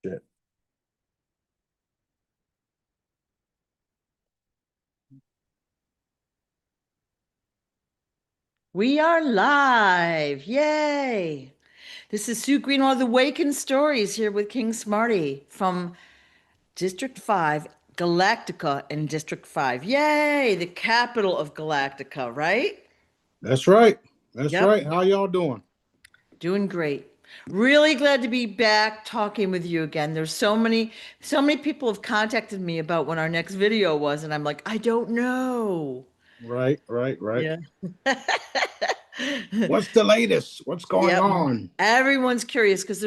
Shit. We are live. Yay. This is Sue Greenwald of the Waken Stories here with King Smarty from District 5, Galactica in District 5. Yay, the capital of Galactica, right? That's right. That's Yep, right. How y'all doing? doing great. Really glad to be back talking with you again. There's so many people have contacted me about when our next video was, and I'm like, I don't know. Right. Yeah. What's the latest? What's going Yep. on? Everyone's curious because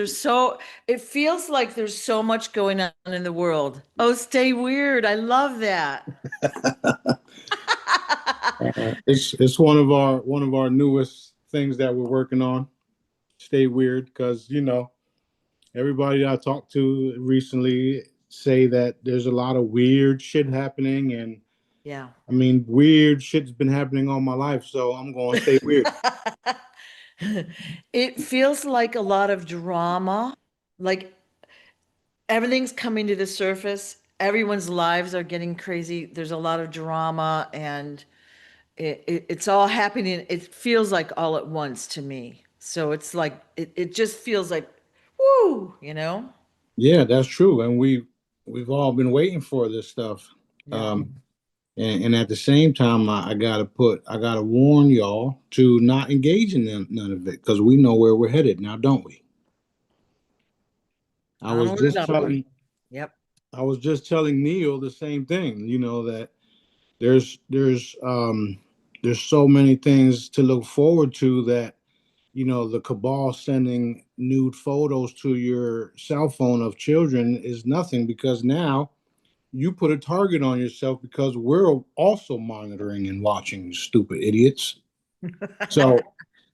it feels like there's so much going on in the world. Oh, stay weird. I love that. It's one of our newest things that we're working on. Stay weird, because everybody I talked to recently say that there's a lot of weird shit happening, and Yeah. I mean, weird shit's been happening all my life, so I'm going to stay weird. It feels like a lot of drama, like everything's coming to the surface. Everyone's lives are getting crazy. There's a lot of drama and it's all happening. It feels like all at once to me. So it's like, it just feels like, woo, you know? Yeah, that's true, and we've all been waiting for this stuff. Yeah. Um, and at the same time, I gotta warn y'all to not engage in none of it, because we know where we're headed now, don't we? I was Onward and just upward. telling Yep. I was just telling Neil the same thing. That there's so many things to look forward to, that the cabal sending nude photos to your cell phone of children is nothing, because now you put a target on yourself, because we're also monitoring and watching, you stupid idiots. So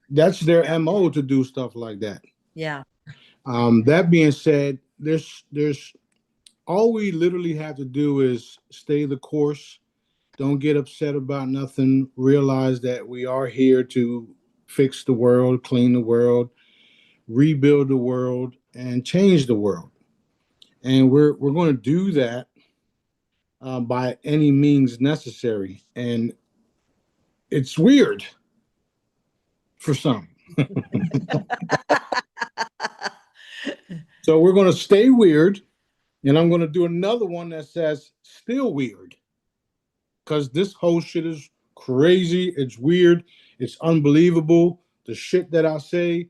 that's their MO, to do stuff like that. Yeah. That being said, there's all we literally have to do is stay the course. Don't get upset about nothing. Realize that we are here to fix the world, clean the world, rebuild the world, and change the world. And we're going to do that by any means necessary. And it's weird for some. So we're going to stay weird. And I'm going to do another one that says still weird, because this whole shit is crazy. It's weird. It's unbelievable. The shit that I say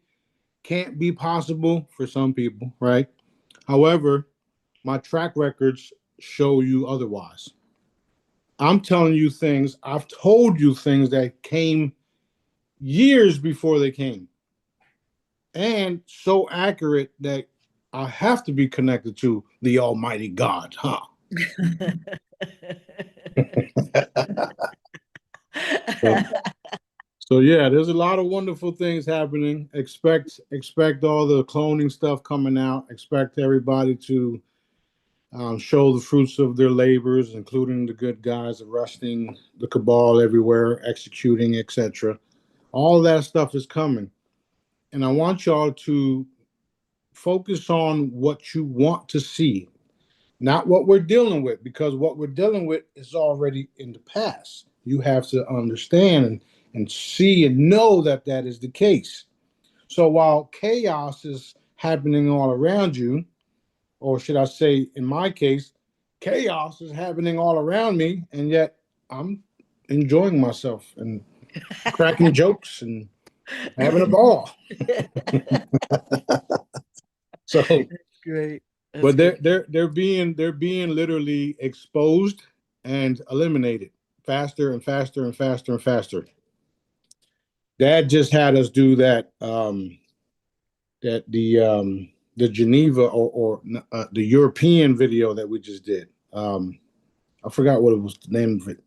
can't be possible for some people, right? However, my track records show you otherwise. I'm telling you things, I've told you things that came years before they came, and so accurate that I have to be connected to the Almighty God, huh? So, so yeah, there's a lot of wonderful things happening. Expect all the cloning stuff coming out. Expect everybody to show the fruits of their labors, including the good guys arresting the cabal everywhere, executing, etc. All that stuff is coming, and I want y'all to focus on what you want to see, not what we're dealing with, because what we're dealing with is already in the past. You have to understand and see and know that that is the case. So while chaos is happening all around you, or should I say, in my case, chaos is happening all around me, and yet I'm enjoying myself and cracking jokes and having a ball. So, Great. That's but great. they're being literally exposed and eliminated faster and faster and faster and faster. Dad just had us do that. That the Geneva, or the European video that we just did. I forgot what it was, the name of it.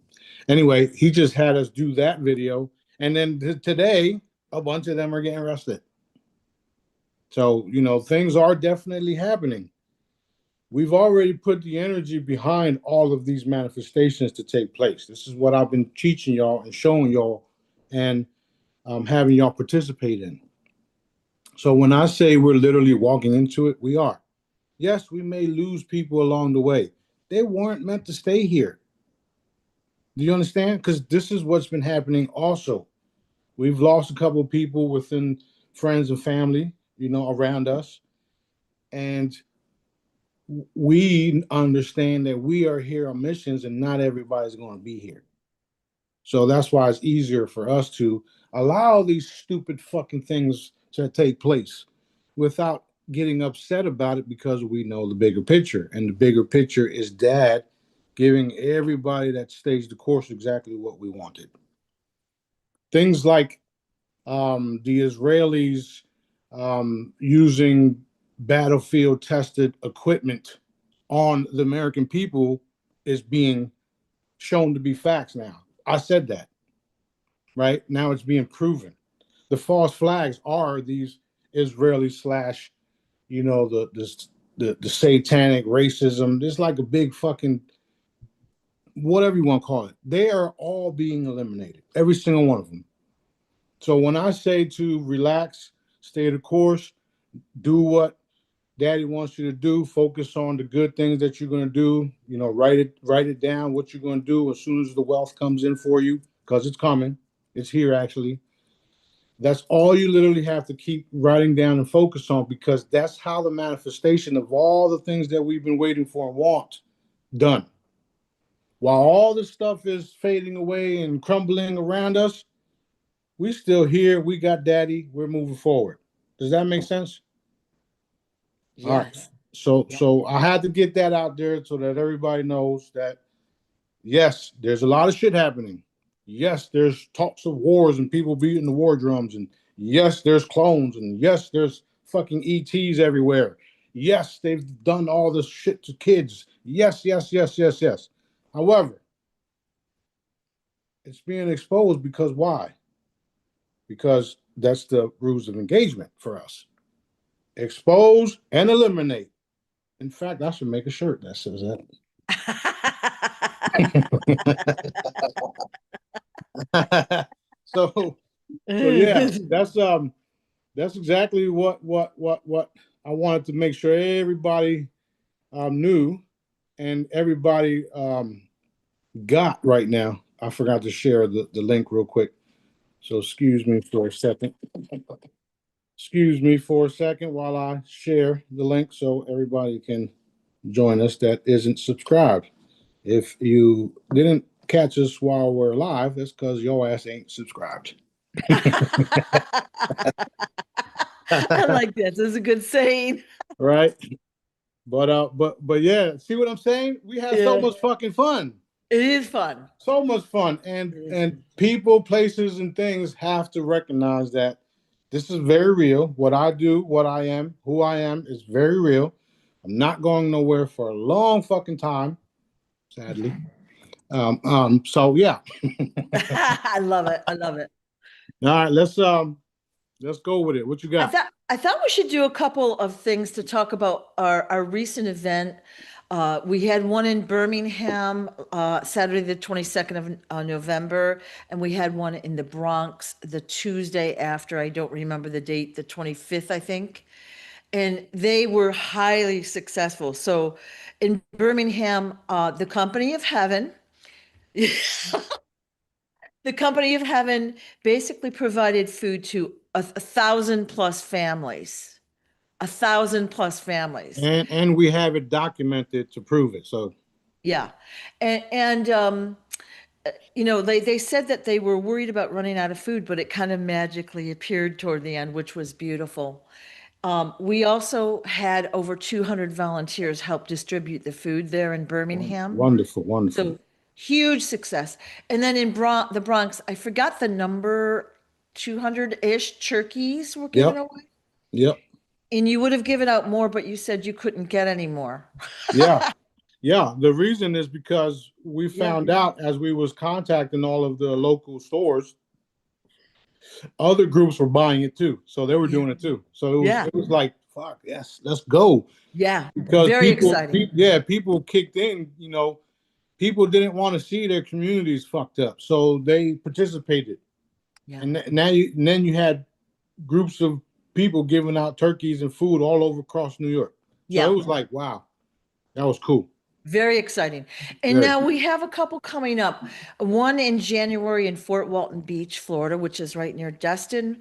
Anyway, he just had us do that video, and then today a bunch of them are getting arrested. So things are definitely happening. We've already put the energy behind all of these manifestations to take place. This is what I've been teaching y'all and showing y'all, and having y'all participate in. So when I say we're literally walking into it, we are. Yes, we may lose people along the way. They weren't meant to stay here. Do you understand? Because this is what's been happening also. We've lost a couple of people within friends and family, around us. And we understand that we are here on missions and not everybody's going to be here. So that's why it's easier for us to allow these stupid fucking things to take place without getting upset about it because we know the bigger picture. And the bigger picture is Dad giving everybody that staged the course exactly what we wanted. Things like the Israelis using battlefield tested equipment on the American people is being shown to be facts now. I said that, right? Now it's being proven. The false flags are these Israeli slash, the satanic racism. There's like a big fucking whatever you want to call it. They are all being eliminated, every single one of them. So when I say to relax, stay the course, do what Daddy wants you to do, focus on the good things that you're going to do, write it down what you're going to do as soon as the wealth comes in for you, because it's coming. It's here actually. That's all you literally have to keep writing down and focus on, because that's how the manifestation of all the things that we've been waiting for and want done. While all this stuff is fading away and crumbling around us, we still here. We got Daddy. We're moving forward. Does that make sense? All right. Yes. So I had to get that out there so that everybody knows that yes, there's a lot of shit happening. Yes, there's talks of wars and people beating the war drums, and yes, there's clones, and yes, there's fucking ETs everywhere. Yes, they've done all this shit to kids. Yes, yes, yes, yes, yes. However, it's being exposed because why? Because that's the rules of engagement for us. Expose and eliminate. In fact, I should make a shirt that says that. so yeah, that's exactly what I wanted to make sure everybody knew and everybody got right now. I forgot to share the link real quick. So excuse me for a second. Excuse me for a second while I share the link so everybody can join us that isn't subscribed. If you didn't catch us while we're live, that's because your ass ain't subscribed. I like that. This is a good saying. Right? But yeah, see what I'm saying? We had so Yeah. much fucking fun. It is fun. So much fun. And people, places, and things have to recognize that this is very real. What I do, what I am, who I am is very real. I'm not going nowhere for a long fucking time, sadly. So yeah. I love it. I love it. All right, let's go with it. What you got? I thought we should do a couple of things to talk about our recent event. We had one in Birmingham, Saturday, the 22nd of November, and we had one in the Bronx the Tuesday after. I don't remember the date, the 25th, I think. And they were highly successful. So in Birmingham, the Company of Heaven, the Company of Heaven basically provided food to a thousand plus families. A thousand plus families. And we have it documented to prove it. So Yeah. And they said that they were worried about running out of food, but it kind of magically appeared toward the end, which was beautiful. We also had over 200 volunteers help distribute the food there in Birmingham. wonderful, wonderful. So huge success. And then in the Bronx, I forgot the number, 200-ish turkeys were given Yep. away. Yep. And you would have given out more, but you said you couldn't get any more. Yeah. Yeah. The reason is because we Yeah. found out as we was contacting all of the local stores, other groups were buying it too. So they were Yeah. doing it too. So Yeah. it was like, fuck, yes, let's go. Yeah. Because Very exciting. people kicked in, people didn't want to see their communities fucked up. So they participated. Yeah. And then you had groups of people giving out turkeys and food all over across New York. So Yeah. it was like, wow, that was cool. Very exciting. And Very now cool. we have a couple coming up. One in January in Fort Walton Beach, Florida, which is right near Destin.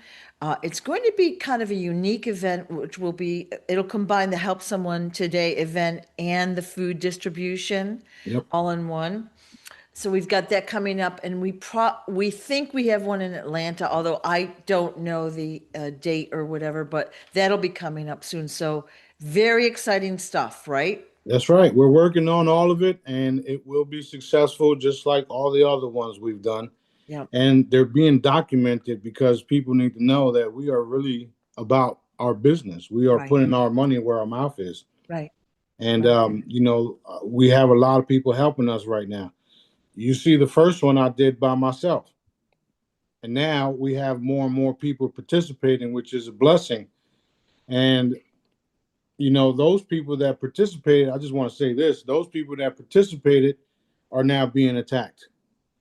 It's going to be kind of a unique event, which will be, it'll combine the Help Someone Today event and the food distribution Yep. all in one. So we've got that coming up, and we think we have one in Atlanta, although I don't know the date or whatever, but that'll be coming up soon. So very exciting stuff, right? That's right. We're working on all of it, and it will be successful, just like all the other ones we've done. Yeah. And they're being documented because people need to know that we are really about our business. We are Right. putting our money where our mouth is. Right. And, Right. we have a lot of people helping us right now. You see, the first one I did by myself. And now we have more and more people participating, which is a blessing. And, those people that participated, I just want to say this, those people that participated are now being attacked.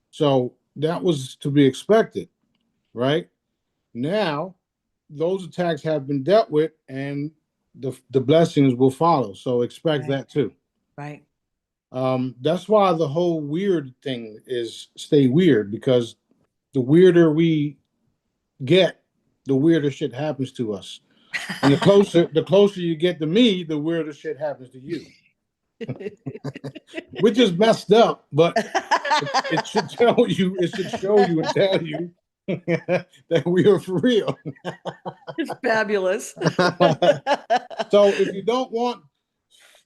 So that was to be expected, right? Now, those attacks have been dealt with, and the blessings will follow. So expect Right. that too. Right. That's why the whole weird thing is stay weird, because the weirder we get, the weirder shit happens to us. And the closer you get to me, the weirder shit happens to you. We're just messed up, but it should tell you, it should show you and tell you that we are for real. It's fabulous. So if you don't want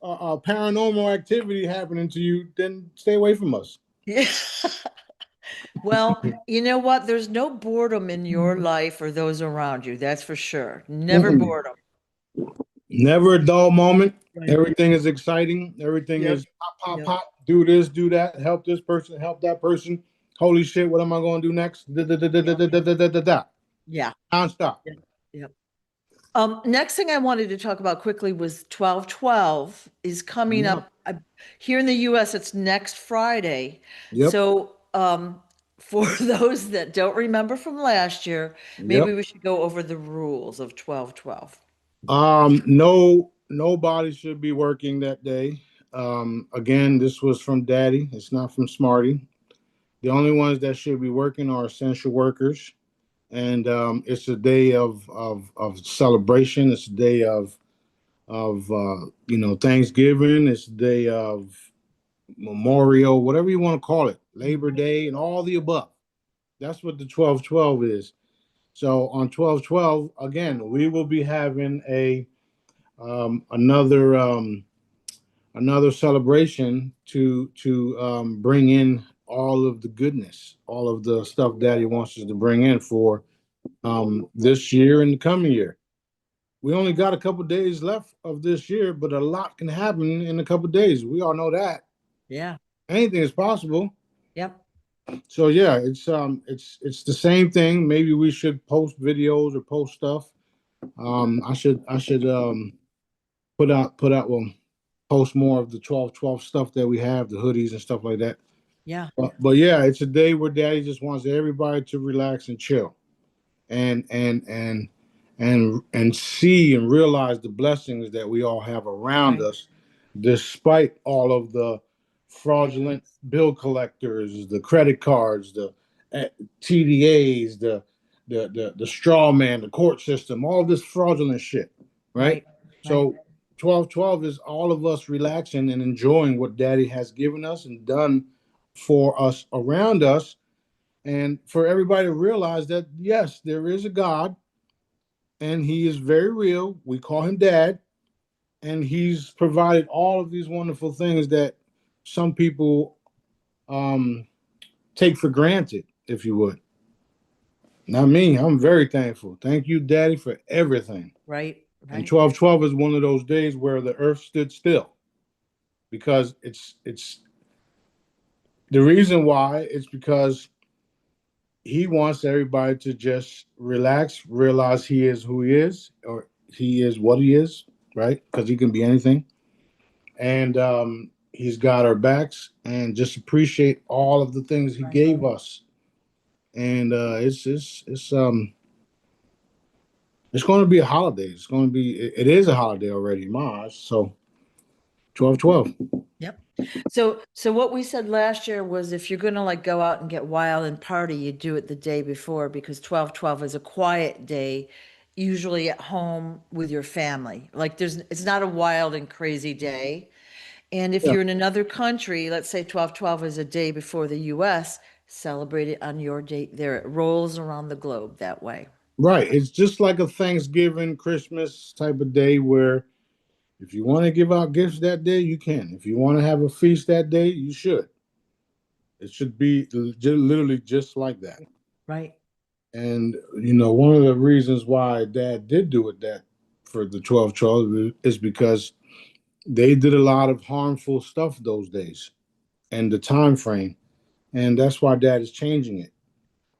paranormal activity happening to you, then stay away from us. Yeah. Well, you know what? There's no boredom in your life or those around you. That's for sure. Never Mm-mm. boredom. Never a dull moment. Right. Everything is exciting. Everything Yep. is pop, pop, Yep. pop. Do this, do that. Help this person. Help that person. Holy shit! What am I going to do next? Da, da, da, da, Yeah. da, da, da, da, da, da. Yeah. Nonstop. Yeah. Yep. Next thing I wanted to talk about quickly was 12/12 is coming Yep. up here in the US. It's next Friday. Yep. So, for those that don't remember from last year, maybe Yep. we should go over the rules of 12/12. No, nobody should be working that day. Again, this was from Daddy. It's not from Smarty. The only ones that should be working are essential workers, and it's a day of celebration. It's a day of Thanksgiving. It's a day of Memorial, whatever you want to call it, Labor Day, and all the above. That's what the 12/12 is. So on 12/12, again, we will be having a um, another um, another celebration to bring in all of the goodness, all of the stuff Daddy wants us to bring in for this year and the coming year. We only got a couple days left of this year, but a lot can happen in a couple days. We all know that Yeah. anything is possible. Yep. So yeah, it's the same thing. Maybe we should post videos or post stuff. I should put out well post more of the 12/12 stuff that we have, the hoodies and stuff like that. Yeah. But yeah, it's a day where Daddy just wants everybody to relax and chill, and and and and see and realize the blessings that we all have around Right. us, despite all of the Right. fraudulent bill collectors, the credit cards, the uh, TDAs, the straw man, the court system, all this fraudulent shit, right? Right. Right. So 12/12 is all of us relaxing and enjoying what Daddy has given us and done for us around us, and for everybody to realize that yes, there is a God, and He is very real. We call Him Dad, and He's provided all of these wonderful things that some people um, take for granted, if you would. Not me. I'm very thankful. Thank you, Daddy, for everything. Right. And Right. 12/12 is one of those days where the earth stood still, because it's the reason why. It's because He wants everybody to just relax, realize He is who He is, or He is what He is, right? Because He can be anything, and He's got our backs, and just appreciate all of the things He Right. gave us. And it's It's going to be a holiday. It's going to be. It is a holiday already, in my eyes. So 12/12. Yep. So what we said last year was if you're gonna like go out and get wild and party, you do it the day before because 12/12 is a quiet day, usually at home with your family. Like it's not a wild and crazy day. And if Yeah. you're in another country, let's say 12/12 is a day before the US, celebrate it on your date there. It rolls around the globe that way. Right. It's just like a Thanksgiving, Christmas type of day where if you want to give out gifts that day, you can. If you want to have a feast that day, you should. It should be literally just like that. Right. And one of the reasons why Dad did do it that for the 12/12 is because they did a lot of harmful stuff those days and the time frame, and that's why Dad is changing it.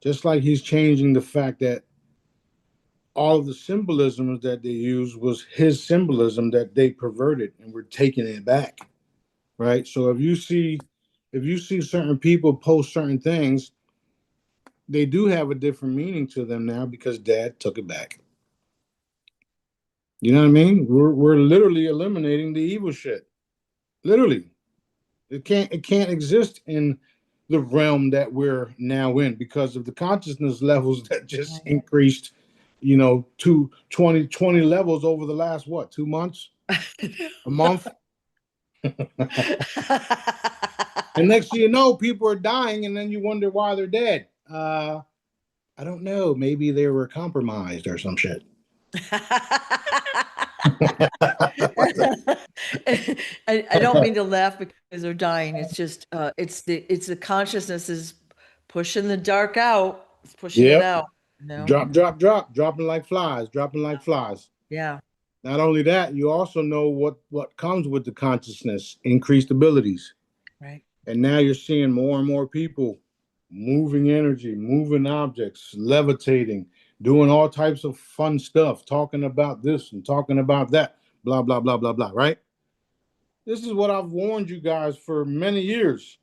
Just like he's changing the fact that all of the symbolism that they used was his symbolism that they perverted, and we're taking it back, right? So if you see certain people post certain things, they do have a different meaning to them now because Dad took it back. You know what I mean? We're literally eliminating the evil shit. Literally, it can't exist in the realm that we're now in because of the consciousness levels that just Right. increased. To 20 levels over the last what 2 months, a month, and next thing you know, people are dying, and then you wonder why they're dead. I don't know. Maybe they were compromised or some shit. I don't mean to laugh because they're dying. It's just it's the consciousness is pushing the dark out. It's pushing it Yep. out, you know? Dropping like flies, dropping like flies. Yeah, Not only that, you also know what comes with the consciousness, increased abilities. right. And now you're seeing more and more people moving energy, moving objects, levitating, doing all types of fun stuff, talking about this and talking about that, blah, blah, blah, blah, blah, right? This is what I've warned you guys for many years.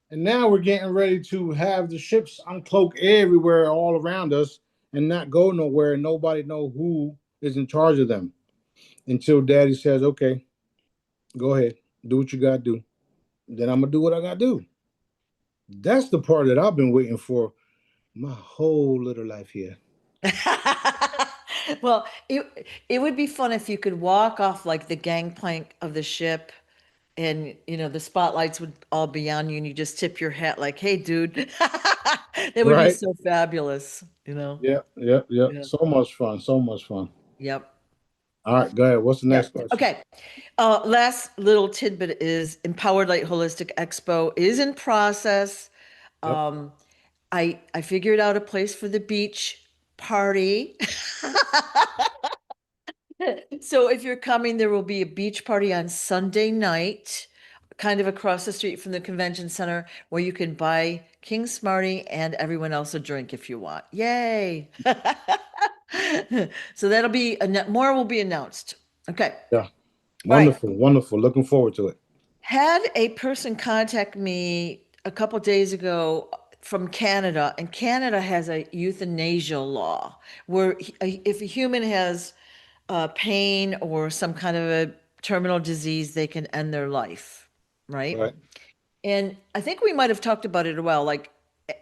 And now we're getting ready to have the ships uncloak everywhere all around us and not go nowhere, and nobody know who is in charge of them until Daddy says, okay, go ahead, do what you got to do. Then I'm going to do what I got to do. That's the part that I've been waiting for my whole little life here. Well, it would be fun if you could walk off like the gangplank of the ship and the spotlights would all be on you and you just tip your hat like, "Hey, dude." That would be Right? so fabulous. Yep, yep, yep. Yeah. So much fun. So much fun. Yep. All right, go ahead. What's the Yeah. next question? Okay. Last little tidbit is Empowered Light Holistic Expo is in process. Yep. Um, I figured out a place for the beach party. So if you're coming, there will be a beach party on Sunday night, kind of across the street from the convention center, where you can buy King Smarty and everyone else a drink if you want. Yay! So that'll be more will be announced. Okay. Yeah. All right. Wonderful. Wonderful. Looking forward to it. Had a person contact me a couple days ago from Canada, and Canada has a euthanasia law where if a human has pain or some kind of a terminal disease, they can end their life, right? Right. And I think we might have talked about it a while. Like,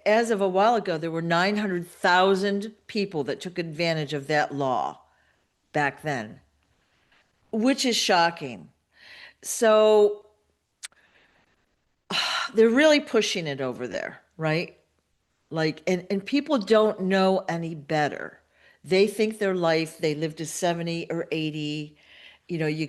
as of a while ago, there were 900,000 people that took advantage of that law back then, which is shocking. So they're really pushing it over there, right? Like, and people don't know any better. They think their life, they live to 70 or 80. You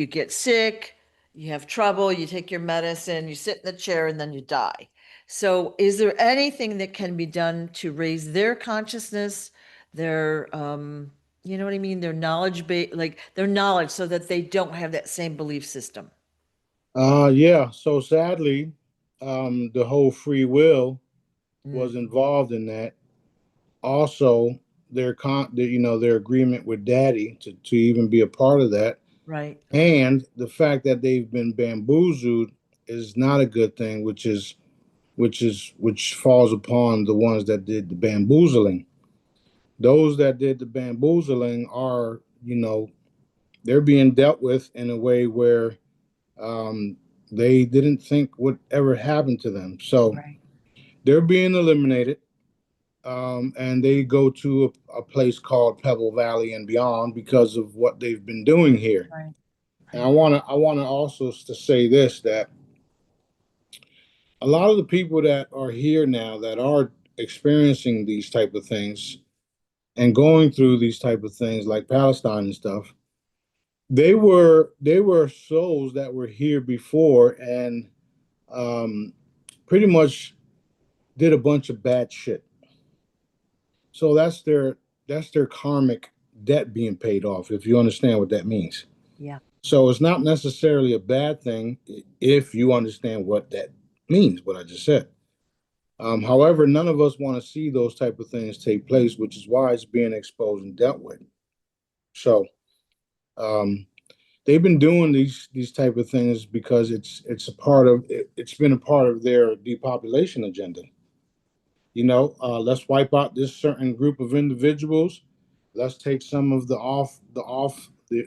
get sick, you have trouble, you take your medicine, you sit in the chair, and then you die. So, is there anything that can be done to raise their consciousness, their, you know what I mean, their knowledge base, like their knowledge, so that they don't have that same belief system? Yeah. So sadly, the whole free will was Mm, involved in that. Also, their agreement with Daddy to even be a part of that, right. and the fact that they've been bamboozled is not a good thing, which falls upon the ones that did the bamboozling. those that did the bamboozling are, they're being dealt with in a way where um, they didn't think would ever happen to them. So Right. they're being eliminated, and they go to a place called Pebble Valley and beyond because of what they've been doing here. Right. And Right. I want to also to say this, that a lot of the people that are here now that are experiencing these type of things and going through these type of things like Palestine and stuff, they were souls that were here before and um, pretty much did a bunch of bad shit. So that's their karmic debt being paid off, if you understand what that means. Yeah. So it's not necessarily a bad thing if you understand what that means, what I just said. However, none of us want to see those type of things take place, which is why it's being exposed and dealt with. So um, they've been doing these type of things because it's a part of it's been a part of their depopulation agenda. Let's wipe out this certain group of individuals. Let's take some of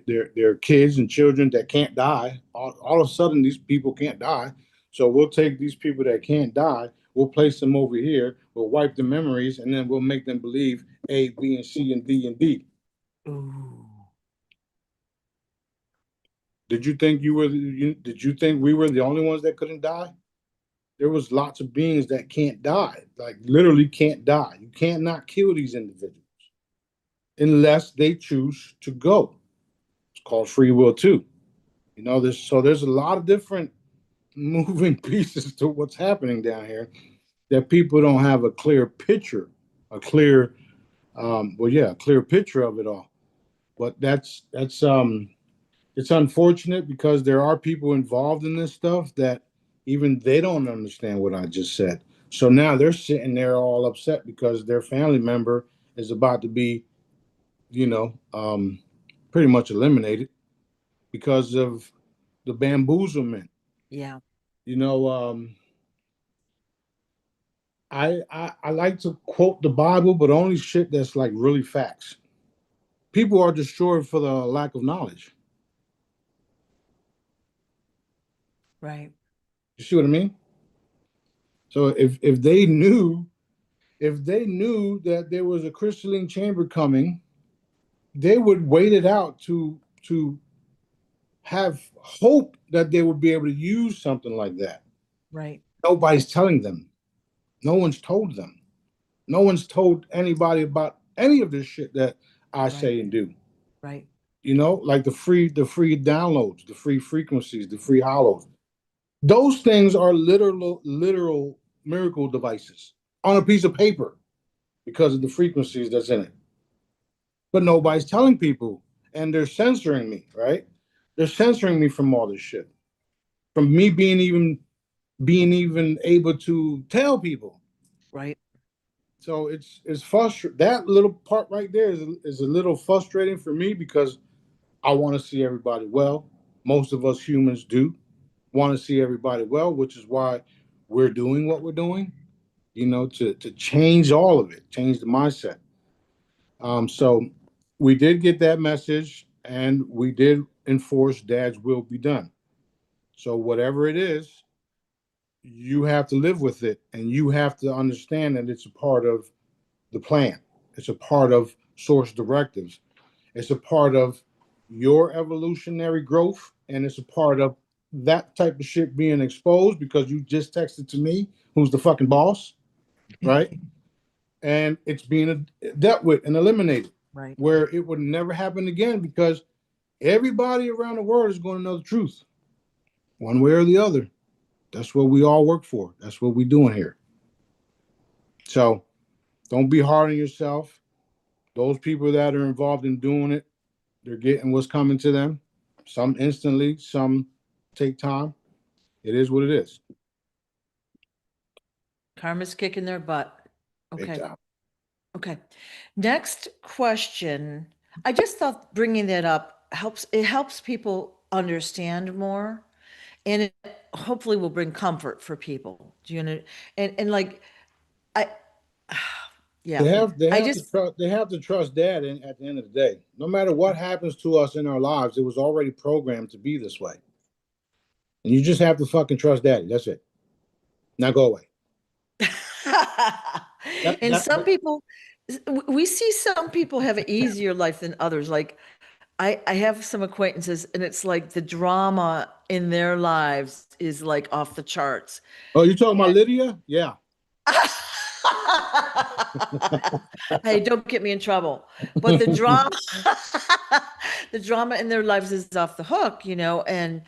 their kids and children that can't die. All of a sudden, these people can't die. So we'll take these people that can't die. We'll place them over here. We'll wipe the memories, and then we'll make them believe A, B, and C, and D, and D. Ooh. Did you think we were the only ones that couldn't die? There was lots of beings that can't die, like literally can't die. You can't not kill these individuals unless they choose to go. It's called free will too. There's a lot of different moving pieces to what's happening down here that people don't have a clear picture, a clear, a clear picture of it all. But that's it's unfortunate because there are people involved in this stuff that even they don't understand what I just said. So now they're sitting there all upset because their family member is about to be, you know, um, pretty much eliminated because of the bamboozlement. Yeah. You know, I like to quote the Bible, but only shit that's like really facts. People are destroyed for the lack of knowledge. Right. You see what I mean? So if they knew that there was a crystalline chamber coming, they would wait it out to have hope that they would be able to use something like that. Right. Nobody's telling them. No one's told them. No one's told anybody about any of this shit that I Right. say and do. Right. Like the free downloads, the free frequencies, the free hollows. Those things are literal miracle devices on a piece of paper because of the frequencies that's in it. But nobody's telling people, and they're censoring me, right? They're censoring me from all this shit, from me being even able to tell people. Right. So it's frustrating. That little part right there is a little frustrating for me because I want to see everybody well. Most of us humans do want to see everybody well, which is why we're doing what we're doing. To change all of it, change the mindset. So we did get that message, and we did enforce Dad's will be done. So whatever it is, you have to live with it, and you have to understand that it's a part of the plan. It's a part of source directives. It's a part of your evolutionary growth, and it's a part of that type of shit being exposed because you just texted to me, who's the fucking boss, right? And it's being dealt with and eliminated, Right. where it would never happen again because everybody around the world is going to know the truth, one way or the other. That's what we all work for. That's what we're doing here. So don't be hard on yourself. Those people that are involved in doing it, they're getting what's coming to them. Some instantly, some take time. It is what it is. Karma's kicking their butt. Big Okay. time. Okay. Next question. I just thought bringing that up helps people understand more, and it hopefully will bring comfort for people. Do you know? And like I Yeah. They have to trust dad at the end of the day. No matter what happens to us in our lives, it was already programmed to be this way. And you just have to fucking trust daddy. That's it. Now go away. And some people, we see some people have an easier life than others. Like I have some acquaintances, and it's like the drama in their lives is like off the charts. Oh, you talking about Lydia? Yeah. Hey, don't get me in trouble. But the drama, the drama in their lives is off the hook, and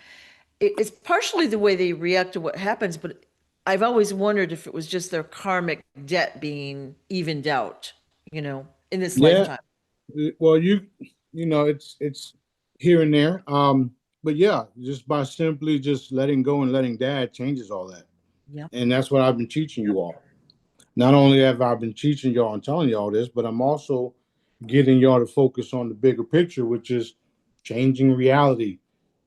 it's partially the way they react to what happens, but I've always wondered if it was just their karmic debt being evened out, in this Yeah. lifetime. Well, it's here and there. But yeah, just by simply just letting go and letting dad changes all that. Yeah. And that's what I've been teaching you all. Not only have I been teaching y'all and telling y'all this, but I'm also getting y'all to focus on the bigger picture, which is changing reality,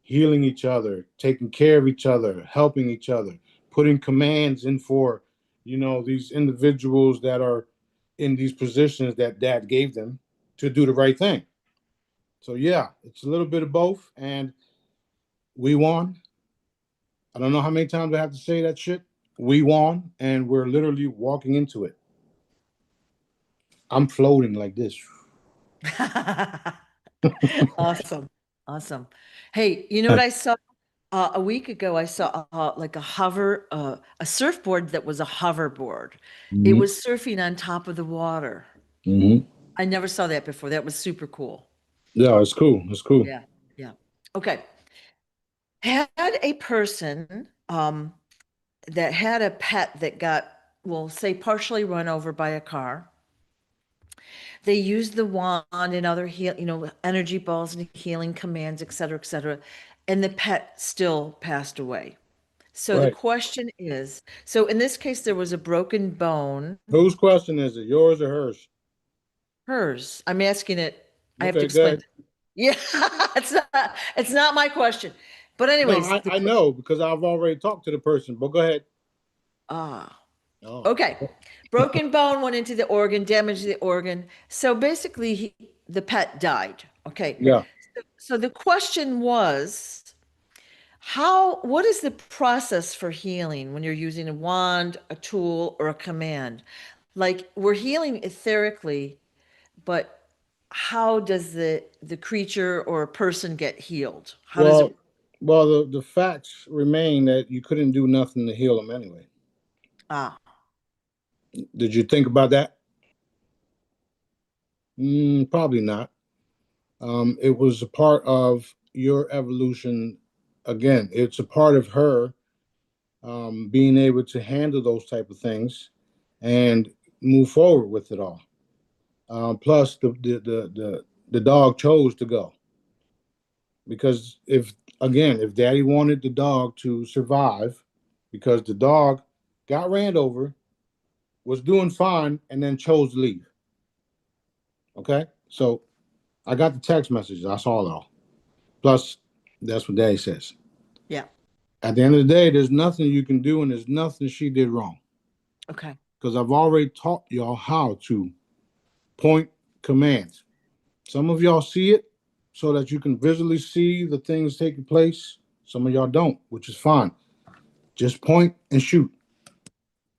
healing each other, taking care of each other, helping each other, putting commands in for, these individuals that are in these positions that dad gave them to do the right thing. So yeah, it's a little bit of both, and we won. I don't know how many times I have to say that shit. We won, and we're literally walking into it. I'm floating like this. Awesome. Awesome. Hey, you know what I saw a week ago? I saw like a surfboard that was a hoverboard. It Mm-hmm. was surfing on top of the water. Mm-hmm. I never saw that before. That was super cool. Yeah, it's cool. It's cool. Yeah. Yeah. Okay. Had a person that had a pet that got, we'll say, partially run over by a car. They used the wand and other energy balls and healing commands, et cetera, and the pet still passed away. So the Right. question is, so in this case, there was a broken bone. Whose question is it? Yours or hers? Hers. I'm asking it. I have to Okay, explain. good. Yeah, it's not my question. But No, anyways, I know because I've already talked to the person, but go ahead. ah, Oh. okay. Broken bone went into the organ, damaged the organ. So basically, the pet died. Okay. Yeah. So the question was, what is the process for healing when you're using a wand, a tool, or a command? Like we're healing etherically, but how does the creature or a person get healed? How does it? Well, the facts remain that you couldn't do nothing to heal them anyway. Ah, Did you think about that? Probably not. It was a part of your evolution. Again, it's a part of her being able to handle those type of things and move forward with it all. Plus, the dog chose to go because if Daddy wanted the dog to survive, because the dog got ran over, was doing fine, and then chose to leave. Okay, so I got the text messages. I saw it all. Plus, that's what Daddy says. yeah. At the end of the day, there's nothing you can do, and there's nothing she did wrong. Okay. Because I've already taught y'all how to point commands. Some of y'all see it so that you can visually see the things taking place. Some of y'all don't, which is fine. Just point and shoot.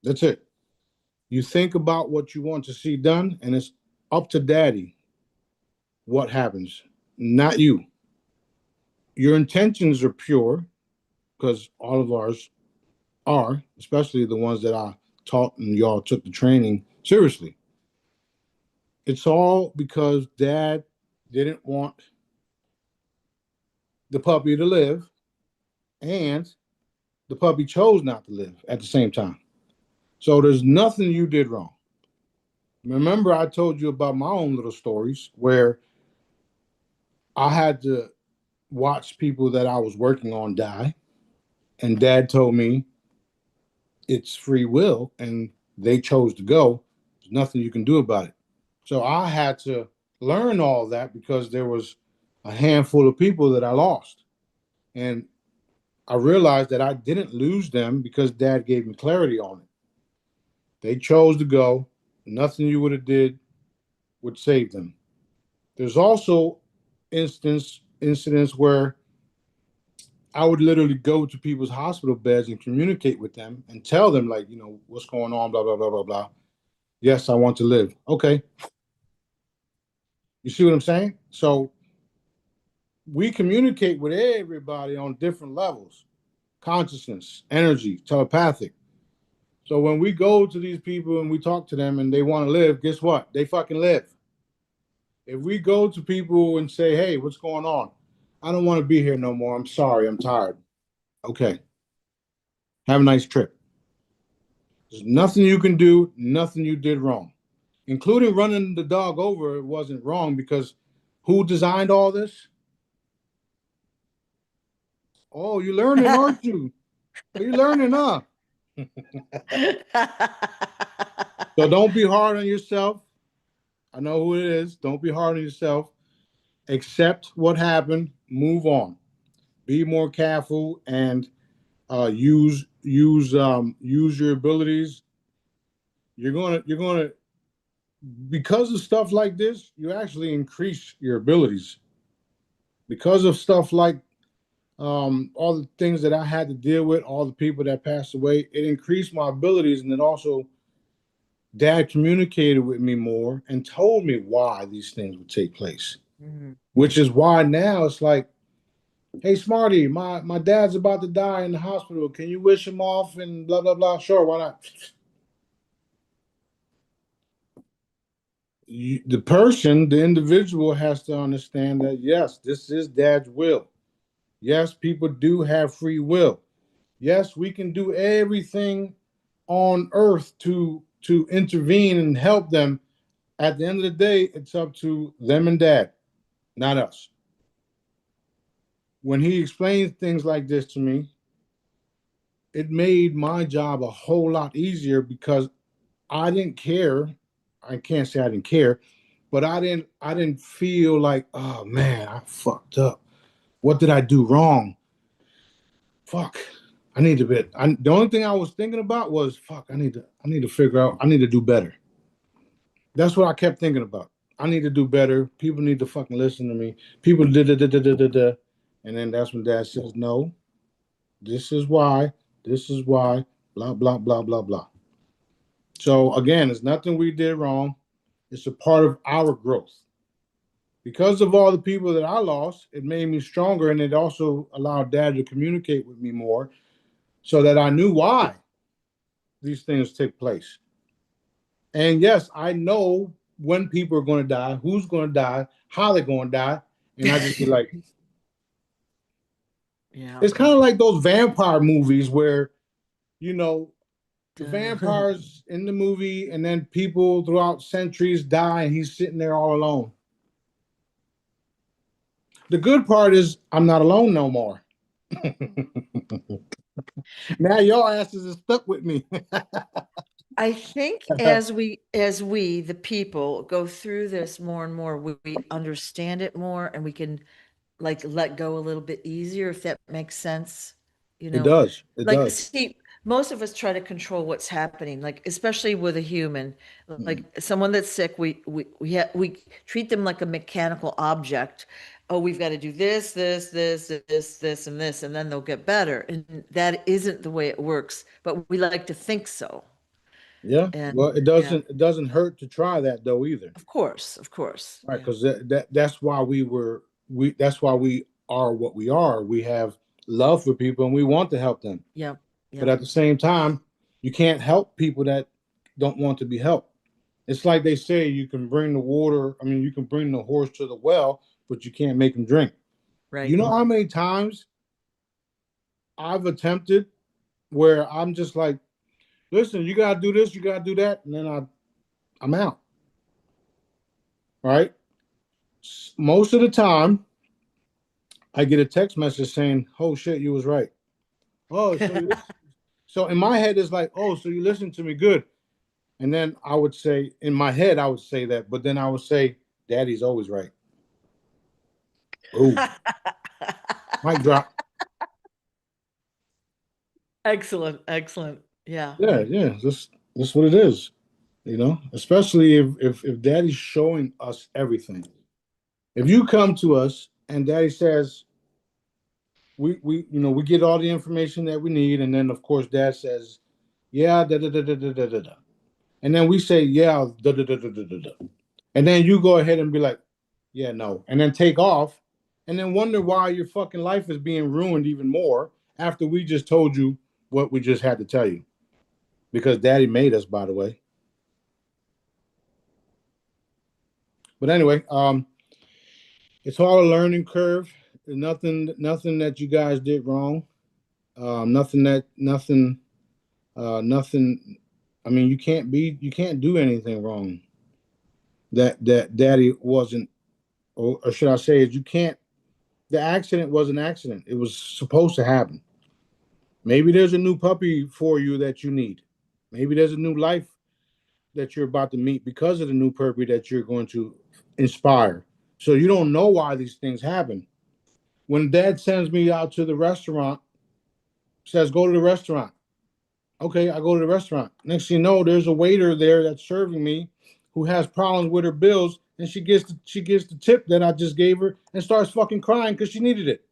That's it. You think about what you want to see done, and it's up to daddy what happens, not you. Your intentions are pure because all of ours are, especially the ones that I taught and y'all took the training seriously. It's all because dad didn't want the puppy to live, and the puppy chose not to live at the same time. So there's nothing you did wrong. Remember, I told you about my own little stories where I had to watch people that I was working on die, and dad told me it's free will and they chose to go. There's nothing you can do about it. So I had to learn all that because there was a handful of people that I lost. And I realized that I didn't lose them because dad gave me clarity on it. They chose to go. Nothing you would have did would save them. There's also incidents where I would literally go to people's hospital beds and communicate with them and tell them, like, what's going on, blah, blah, blah, blah, blah. Yes, I want to live. Okay. You see what I'm saying? So we communicate with everybody on different levels: consciousness, energy, telepathic. So when we go to these people and we talk to them and they want to live, guess what? They fucking live. If we go to people and say, hey, what's going on? I don't want to be here no more. I'm sorry. I'm tired. Okay. Have a nice trip. There's nothing you can do, nothing you did wrong, including running the dog over. It wasn't wrong because who designed all this? Oh, you're learning, aren't you? Are you learning, huh? So don't be hard on yourself. I know who it is. Don't be hard on yourself. Accept what happened. Move on. Be more careful and use your abilities. You're gonna because of stuff like this, you actually increase your abilities. Because of stuff like all the things that I had to deal with, all the people that passed away, it increased my abilities, and it also Dad communicated with me more and told me why these things would take place. Mm-hmm. Which is why now it's like, hey, Smarty, my dad's about to die in the hospital. Can you wish him off and blah, blah, blah? Sure, why not? The individual has to understand that, yes, this is Dad's will. Yes, people do have free will. Yes, we can do everything on earth to intervene and help them. At the end of the day, it's up to them and Dad, not us. When he explained things like this to me, it made my job a whole lot easier because I didn't care. I can't say I didn't care, but I didn't feel like, oh man, I fucked up. What did I do wrong? Fuck. The only thing I was thinking about was, fuck, I need to figure out, I need to do better. That's what I kept thinking about. I need to do better. People need to fucking listen to me. People da da da da da da. And then that's when Dad says, no, this is why, blah, blah, blah, blah, blah. So again, it's nothing we did wrong. It's a part of our growth. Because of all the people that I lost, it made me stronger, and it also allowed Dad to communicate with me more so that I knew why these things take place. And yes, I know when people are going to die, who's going to die, how they're going to die. And I just be like, yeah. It's kind of like those vampire movies where, the vampires in the movie, and then people throughout centuries die, and he's sitting there all alone. The good part is I'm not alone no more. Now your asses are stuck with me. I think as we, the people, go through this more and more, we understand it more, and we can like let go a little bit easier, if that makes sense. It does. It does. See, most of us try to control what's happening, like especially with a human, like someone that's sick, we treat them like a mechanical object. Oh, we've got to do this, this, and this, and then they'll get better. And that isn't the way it works, but we like to think so. Yeah. And, well, it doesn't hurt to try that though either. Of course. Right, because that's why that's why we are what we are. We have love for people and we want to help them. Yeah. But at the same time, you can't help people that don't want to be helped. It's like they say, you can bring the horse to the well, but you can't make him drink. Right. You know how many times I've attempted where I'm just like, listen, you got to do this, you got to do that. And then I'm out. Right. Most of the time, I get a text message saying, oh shit, you was right. Oh, so in my head, it's like, oh, so you listened to me, good. And then I would say, in my head, I would say that, but then I would say, Daddy's always right. Ooh. Mic drop. Excellent. Yeah. Yeah. That's what it is. You know, especially if daddy's showing us everything. If you come to us and daddy says, we we get all the information that we need, and then of course dad says, yeah, da da da da da da da da. And then we say, yeah, da da da da da da da. And then you go ahead and be like, yeah, no. And then take off and then wonder why your fucking life is being ruined even more after we just told you what we just had to tell you. Because daddy made us, by the way. But anyway, it's all a learning curve. Nothing that you guys did wrong. Nothing. I mean, you can't do anything wrong that daddy wasn't, or should I say, is you can't. The accident was an accident. It was supposed to happen. Maybe there's a new puppy for you that you need. Maybe there's a new life that you're about to meet because of the new puppy that you're going to inspire. So you don't know why these things happen. When dad sends me out to the restaurant, says, go to the restaurant. Okay, I go to the restaurant. Next thing you know, there's a waiter there that's serving me who has problems with her bills, and she gets the tip that I just gave her and starts fucking crying because she needed it.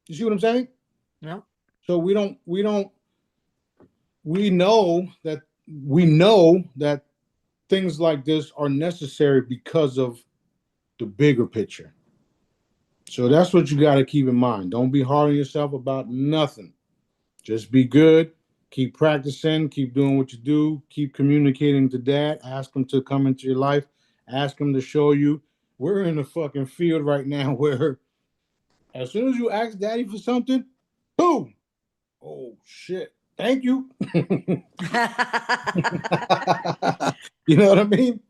You see what I'm saying? No. So we know that things like this are necessary because of the bigger picture. So that's what you got to keep in mind. Don't be hard on yourself about nothing. Just be good. Keep practicing. Keep doing what you do. Keep communicating to dad. Ask him to come into your life. Ask him to show you. We're in a fucking field right now where as soon as you ask daddy for something, boom. Oh shit. Thank you. You know what I mean?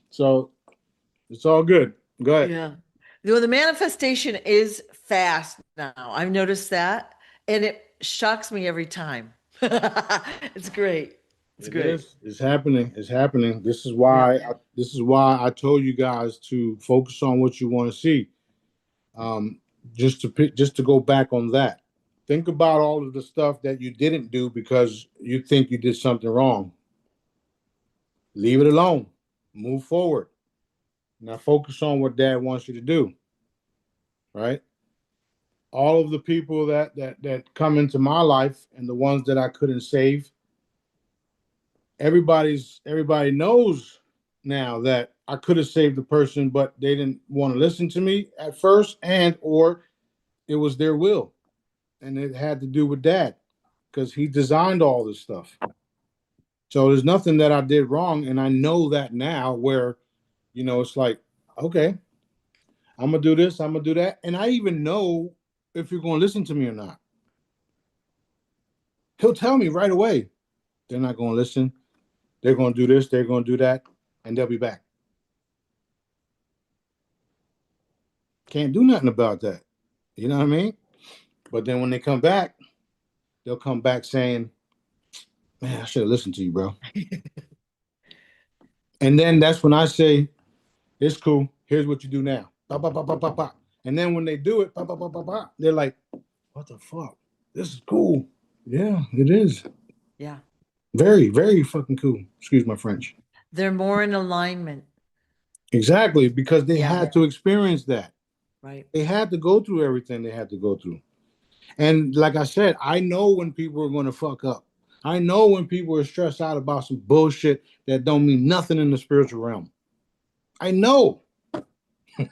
So it's all good. Go ahead. Yeah. Well, the manifestation is fast now. I've noticed that, and it shocks me every time. It's great. It's It great. is. It's happening. It's happening. Yeah. This is why I told you guys to focus on what you want to see. Um, just to go back on that. Think about all of the stuff that you didn't do because you think you did something wrong. Leave it alone. Move forward. Now focus on what dad wants you to do. Right? All of the people that come into my life and the ones that I couldn't save, everybody knows now that I could have saved the person, but they didn't want to listen to me at first, and or it was their will, and it had to do with dad because he designed all this stuff. So there's nothing that I did wrong, and I know that now. Where it's like, okay, I'm gonna do this, I'm gonna do that, and I even know if you're gonna listen to me or not. He'll tell me right away. They're not gonna listen. They're gonna do this. They're gonna do that, and they'll be back. Can't do nothing about that. You know what I mean? But then when they come back, they'll come back saying, man, I should have listened to you, bro. And then that's when I say, it's cool. Here's what you do now. Bah, bah, bah, bah, bah, bah. And then when they do it, bah, bah, bah, bah, bah, they're like, what the fuck? This is cool. Yeah, it is. Yeah. Very, very fucking cool. Excuse my French. They're more in alignment. Exactly, because they Yeah. had to experience that. Right. They had to go through everything they had to go through. And like I said, I know when people are going to fuck up. I know when people are stressed out about some bullshit that don't mean nothing in the spiritual realm. I know. But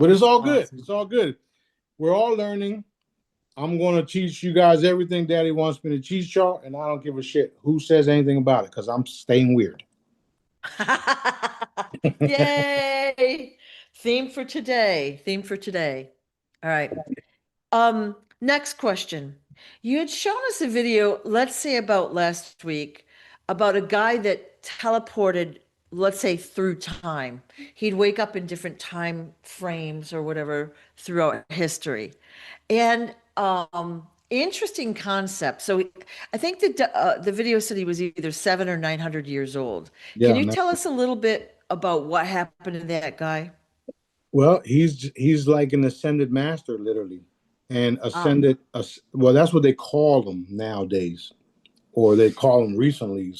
it's all good. Awesome. It's all good. We're all learning. I'm going to teach you guys everything daddy wants me to teach y'all, and I don't give a shit who says anything about it because I'm staying weird. Yay! Theme for today. Theme for today. All right. Next question. You had shown us a video, let's say about last week, about a guy that teleported, let's say through time. He'd wake up in different time frames or whatever throughout history. And interesting concept. So I think the video said he was either 700 or 900 years old. Can Yeah. you tell us a little bit about what happened to that guy? Well, he's like an ascended master, literally, and Ah, well, that's what they call them nowadays, or they call them recently.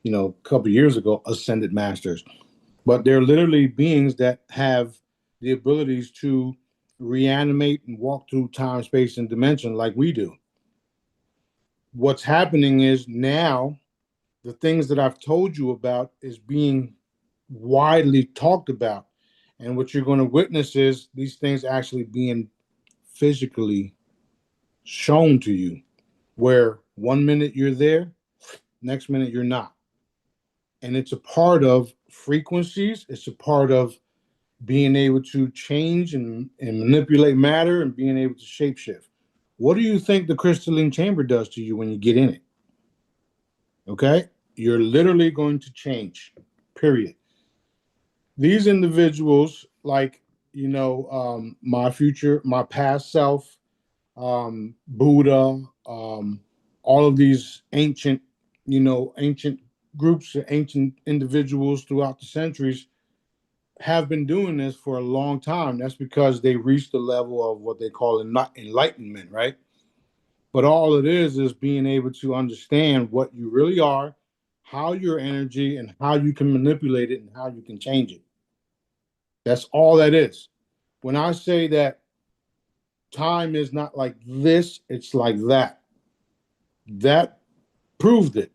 a couple of years ago, ascended masters. But they're literally beings that have the abilities to reanimate and walk through time, space, and dimension like we do. What's happening is now the things that I've told you about is being widely talked about. And what you're going to witness is these things actually being physically shown to you, where 1 minute you're there, next minute you're not. And it's a part of frequencies, it's a part of being able to change and manipulate matter and being able to shapeshift. What do you think the crystalline chamber does to you when you get in it? Okay? You're literally going to change, period. These individuals, like, my past self, Buddha, all of these ancient groups, ancient individuals throughout the centuries have been doing this for a long time. That's because they reached the level of what they call enlightenment, right? But all it is being able to understand what you really are, how your energy, and how you can manipulate it and how you can change it. That's all that is. When I say that time is not like this, it's like that. That proved it.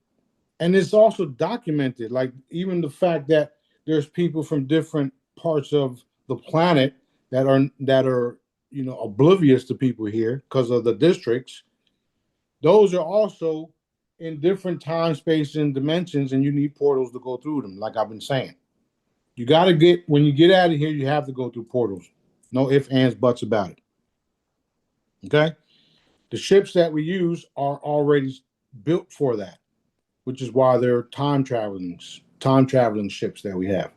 And it's also documented, like even the fact that there's people from different parts of the planet that are oblivious to people here because of the districts. Those are also in different time, space, and dimensions, and you need portals to go through them, like I've been saying. You got to when you get out of here, you have to go through portals. No ifs, ands, buts about it. Okay? The ships that we use are already built for that, which is why they're time traveling ships that we have.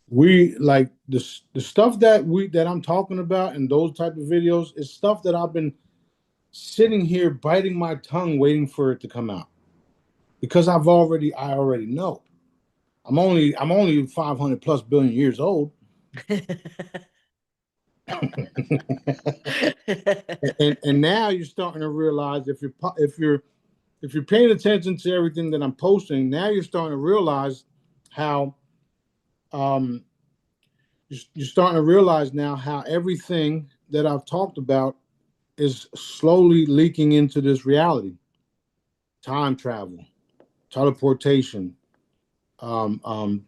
We like the stuff that I'm talking about and those type of videos is stuff that I've been sitting here biting my tongue waiting for it to come out because I already know. I'm only 500 plus billion years old. and now you're starting to realize if you're paying attention to everything that I'm posting, now you're starting to realize how um you're starting to realize now how everything that I've talked about is slowly leaking into this reality. Time travel, teleportation, um, um,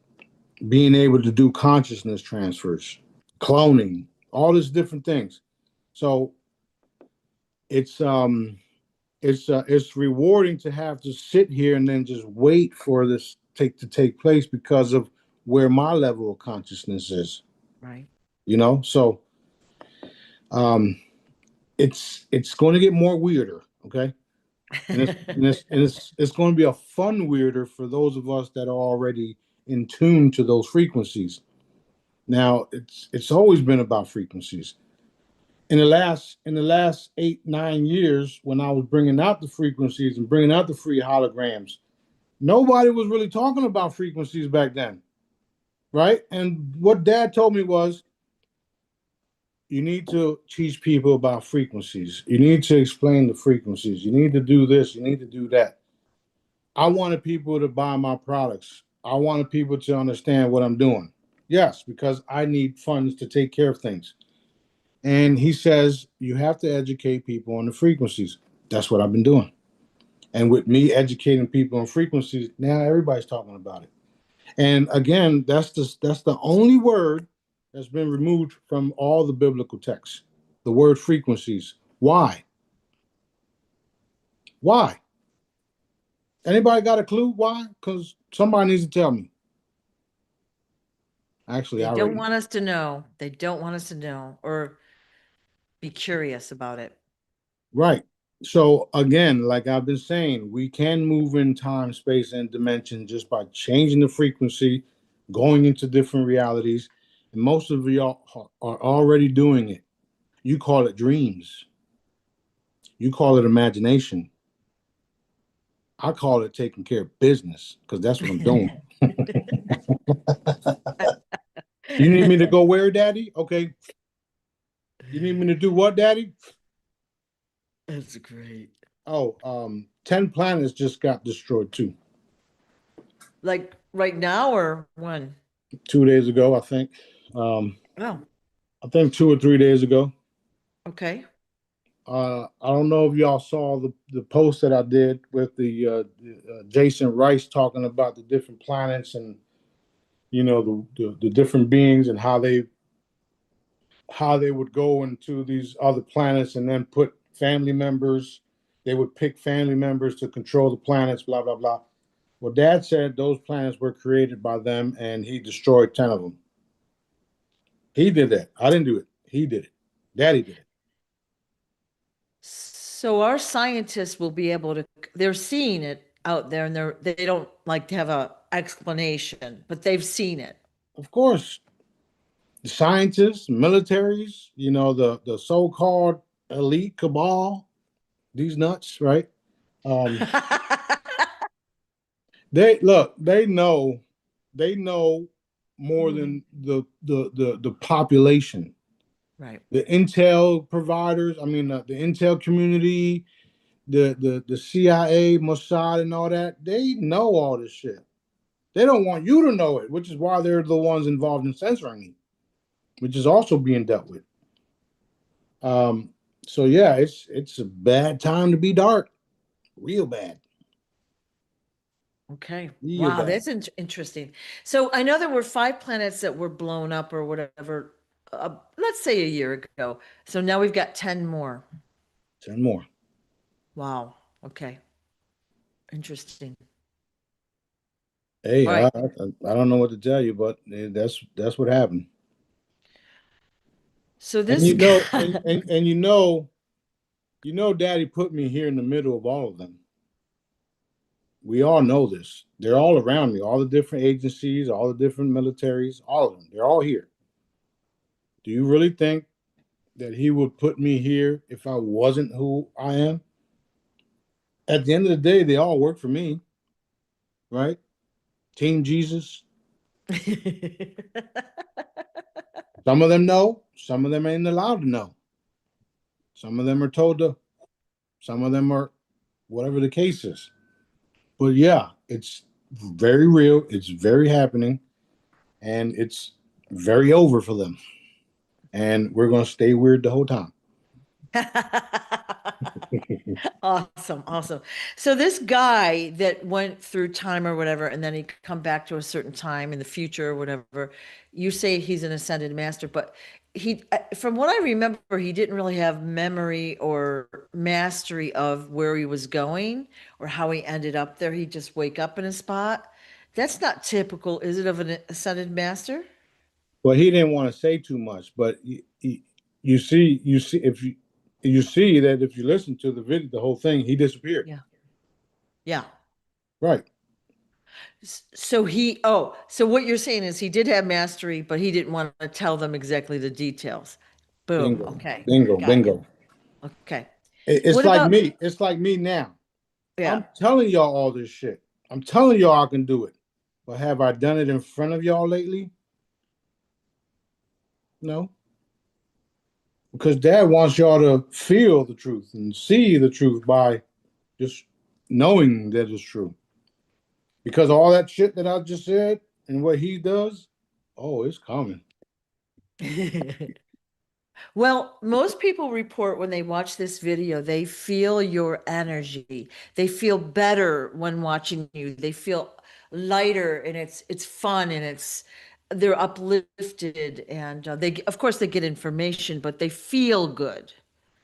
being able to do consciousness transfers, cloning, all these different things. So it's it's rewarding to have to sit here and then just wait for this to take place because of where my level of consciousness is. Right. So um, it's going to get more weirder, okay? And it's going to be a fun weirder for those of us that are already in tune to those frequencies. Now it's always been about frequencies. In the last 8-9 years, when I was bringing out the frequencies and bringing out the free holograms, nobody was really talking about frequencies back then, right? And what Dad told me was, you need to teach people about frequencies. You need to explain the frequencies. You need to do this. You need to do that. I wanted people to buy my products. I wanted people to understand what I'm doing. Yes, because I need funds to take care of things. And he says, you have to educate people on the frequencies. That's what I've been doing. And with me educating people on frequencies, now everybody's talking about it. And again, that's the only word that's been removed from all the biblical texts. The word frequencies. Why? Why? Anybody got a clue why? Because somebody needs to tell me. Actually, They I don't already. want us to know. They don't want us to know or be curious about it. Right. So again, like I've been saying, we can move in time, space, and dimension just by changing the frequency, going into different realities. And most of y'all are already doing it. You call it dreams. You call it imagination. I call it taking care of business because that's what I'm doing. You need me to go where, Daddy? Okay. You need me to do what, Daddy? That's great. Oh, 10 planets just got destroyed too. Like right now or when? 2 days ago, I think. Um, Oh, I think 2 or 3 days ago. okay. I don't know if y'all saw the post that I did with the Jason Rice talking about the different planets and the different beings and how they would go into these other planets and then put family members. They would pick family members to control the planets. Blah blah blah. Well, Dad said those planets were created by them, and he destroyed 10 of them. He did that. I didn't do it. He did it. Daddy did it. So our scientists will be able to, they're seeing it out there and they don't like to have a explanation, but they've seen it. Of course, the scientists, militaries, the so-called elite cabal, these nuts, right? Um, they know more Mm, than the population. right. The intel providers, I mean, the intel community, the CIA, Mossad, and all that, they know all this shit. They don't want you to know it, which is why they're the ones involved in censoring it, which is also being dealt with. Um, so yeah, it's a bad time to be dark, real bad, Okay. real Wow, bad. that's interesting. So I know there were five planets that were blown up or whatever, let's say a year ago. So now we've got 10 more. 10 more. Wow. Okay. Interesting. Hey, All I, right. I I don't know what to tell you, but that's what happened. So And this you know, guy, and Daddy put me here in the middle of all of them. We all know this. They're all around me, all the different agencies, all the different militaries, all of them. They're all here. Do you really think that he would put me here if I wasn't who I am? At the end of the day, they all work for me, right? Team Jesus. Some of them know, some of them ain't allowed to know. Some of them are told to, some of them are whatever the case is. But yeah, it's very real, it's very happening, and it's very over for them. And we're going to stay weird the whole time. Awesome, awesome. So this guy that went through time or whatever, and then he could come back to a certain time in the future or whatever, you say he's an ascended master, but from what I remember, he didn't really have memory or mastery of where he was going or how he ended up there. He'd just wake up in a spot. That's not typical, is it, of an ascended master? Well, he didn't want to say too much, but you see you see that if you listen to the video, the whole thing, he disappeared. Yeah. Yeah. Right. So what you're saying is he did have mastery, but he didn't want to tell them exactly the details. Boom. Bingo. Okay. Bingo. Got you. Bingo. Okay. It's What like about, me. It's like me now. yeah. I'm telling y'all all this shit. I'm telling y'all I can do it. But have I done it in front of y'all lately? No. Because Dad wants y'all to feel the truth and see the truth by just knowing that it's true. Because all that shit that I just said and what he does, oh, it's coming. Well, most people report when they watch this video, they feel your energy. They feel better when watching you. They feel lighter and it's fun and they're uplifted and they of course they get information, but they feel good,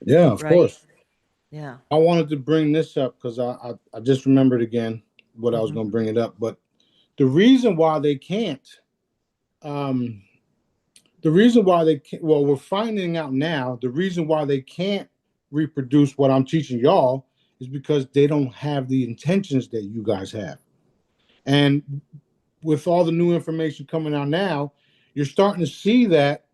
Yeah, of right? course. Yeah. I wanted to bring this up because I just remembered again what I was Mhm. going to bring it up. But the reason why they can't, um, the reason why they can't, well, we're finding out now, the reason why they can't reproduce what I'm teaching y'all is because they don't have the intentions that you guys have. And with all the new information coming out now, you're starting to see that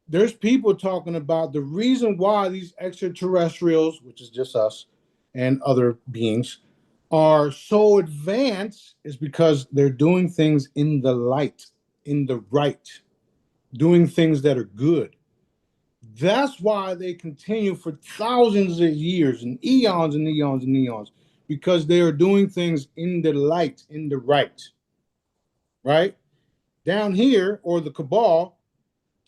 there's people talking about the reason why these extraterrestrials, which is just us and other beings, are so advanced is because they're doing things in the light, in the right, doing things that are good. That's why they continue for thousands of years and eons and eons and eons, because they are doing things in the light, in the right? Down here, or the cabal,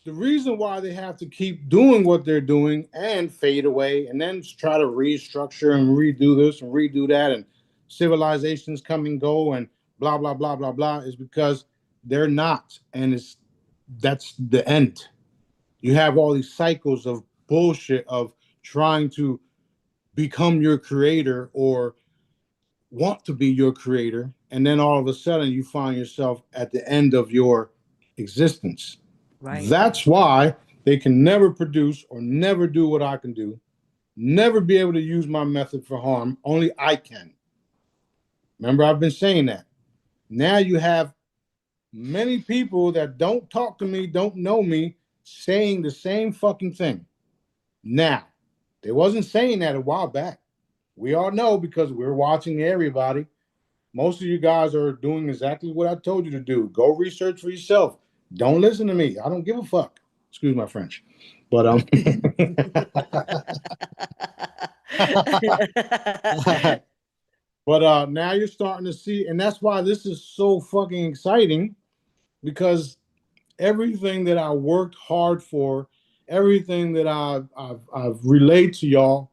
the reason why they have to keep doing what they're doing and fade away and then try to restructure and redo this and redo that and civilizations come and go and blah blah blah blah blah is because they're not, and that's the end. You have all these cycles of bullshit of trying to become your creator or want to be your creator, and then all of a sudden you find yourself at the end of your existence. Right. That's why they can never produce or never do what I can do, never be able to use my method for harm. Only I can. Remember, I've been saying that. Now you have many people that don't talk to me, don't know me, saying the same fucking thing. Now, they wasn't saying that a while back. We all know because we're watching everybody. Most of you guys are doing exactly what I told you to do. Go research for yourself. Don't listen to me. I don't give a fuck. Excuse my French. But but now you're starting to see, and that's why this is so fucking exciting, because everything that I worked hard for, everything that I've relayed to y'all,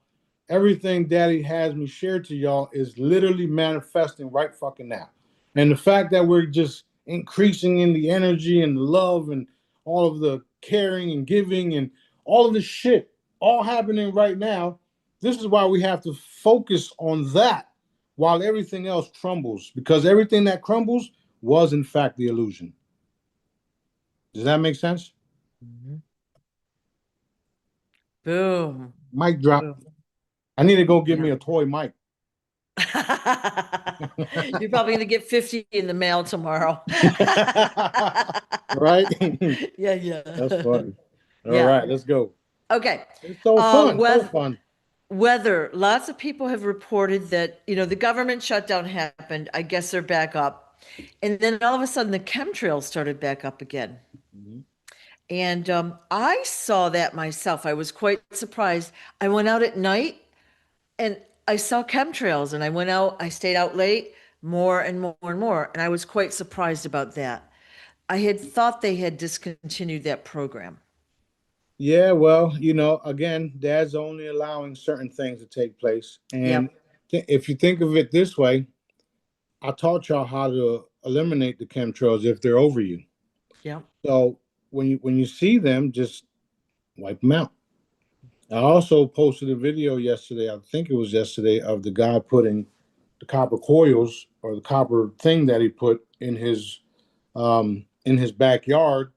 everything Daddy has me share to y'all is literally manifesting right fucking now. And the fact that we're just increasing in the energy and the love and all of the caring and giving and all of this shit all happening right now. This is why we have to focus on that while everything else crumbles, because everything that crumbles was in fact the illusion. Does that make sense? Mm-hmm. Boom. Mic drop. Boom. I need to go get me a toy mic. You're probably going to get 50 in the mail tomorrow. Right? Yeah, yeah. That's funny. All Yeah. right, let's go. Okay. It's so fun. So fun. Weather. Lots of people have reported that, the government shutdown happened. I guess they're back up. And then all of a sudden the chemtrails started back up again. Mhm. And I saw that myself. I was quite surprised. I went out at night and I saw chemtrails, and I went out, I stayed out late, more and more and more. And I was quite surprised about that. I had thought they had discontinued that program. Yeah, well, again, Dad's only allowing certain things to take place. And Yep. if you think of it this way, I taught y'all how to eliminate the chemtrails if they're over you. Yep. So when you see them, just wipe them out. I also posted a video yesterday, I think it was yesterday, of the guy putting the copper coils or the copper thing that he put in his backyard.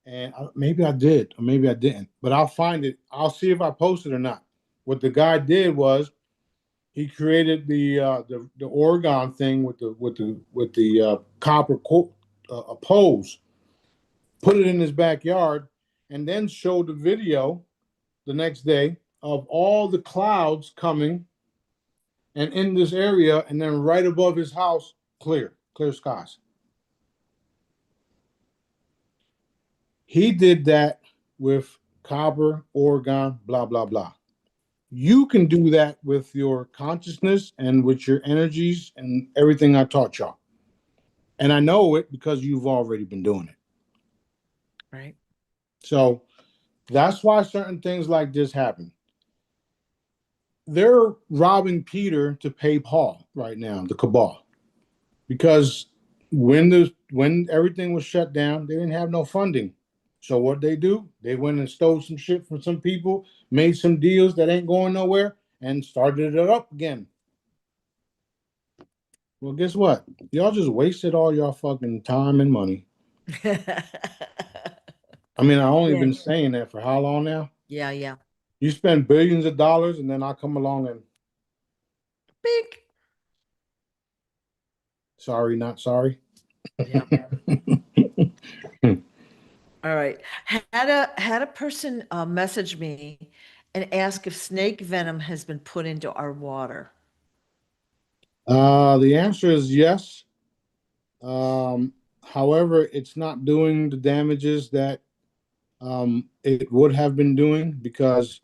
And maybe I did, or maybe I didn't, but I'll find it. I'll see if I posted or not. What the guy did was he created the Oregon thing with the copper poles, put it in his backyard, and then showed the video the next day of all the clouds coming and in this area, and then right above his house, clear skies. He did that with copper, Oregon, blah, blah, blah. You can do that with your consciousness and with your energies and everything I taught y'all. And I know it because you've already been doing it. Right. So that's why certain things like this happen. They're robbing Peter to pay Paul right now, the cabal, because when everything was shut down, they didn't have no funding. So what they do, they went and stole some shit from some people, made some deals that ain't going nowhere, and started it up again. Well, guess what? Y'all just wasted all y'all fucking time and money. I mean, I only Yeah. been saying that for how long now? Yeah, yeah. You spend billions of dollars, and then I come along and Big. sorry, not sorry. Yeah. All right. Had a person message me and ask if snake venom has been put into our water. The answer is yes. However, it's not doing the damages that it would have been doing because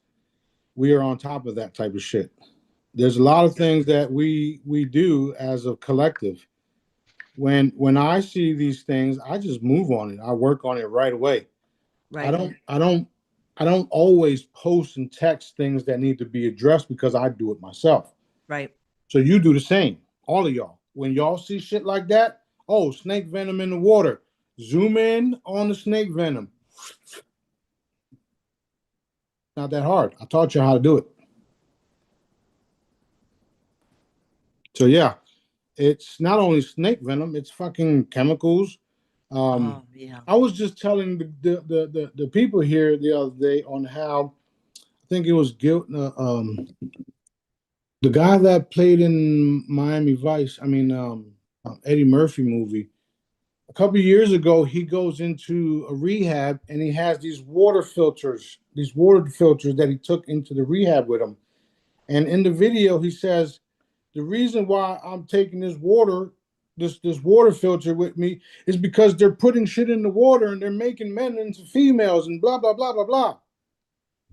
we are on top of that type of shit. There's a lot of things that we do as a collective. When I see these things, I just move on it. I work on it right away. I Right. don't I don't I don't always post and text things that need to be addressed because I do it myself. Right. So you do the same, all of y'all. When y'all see shit like that, oh, snake venom in the water. Zoom in on the snake venom. Not that hard. I taught you how to do it. So yeah, it's not only snake venom, it's fucking chemicals. Oh, yeah. I was just telling the people here the other day on how I think it was the guy that played in Miami Vice. I mean, Eddie Murphy movie. A couple of years ago, he goes into a rehab and he has these water filters that he took into the rehab with him. And in the video, he says, the reason why I'm taking this water filter with me is because they're putting shit in the water and they're making men into females and blah blah blah blah blah.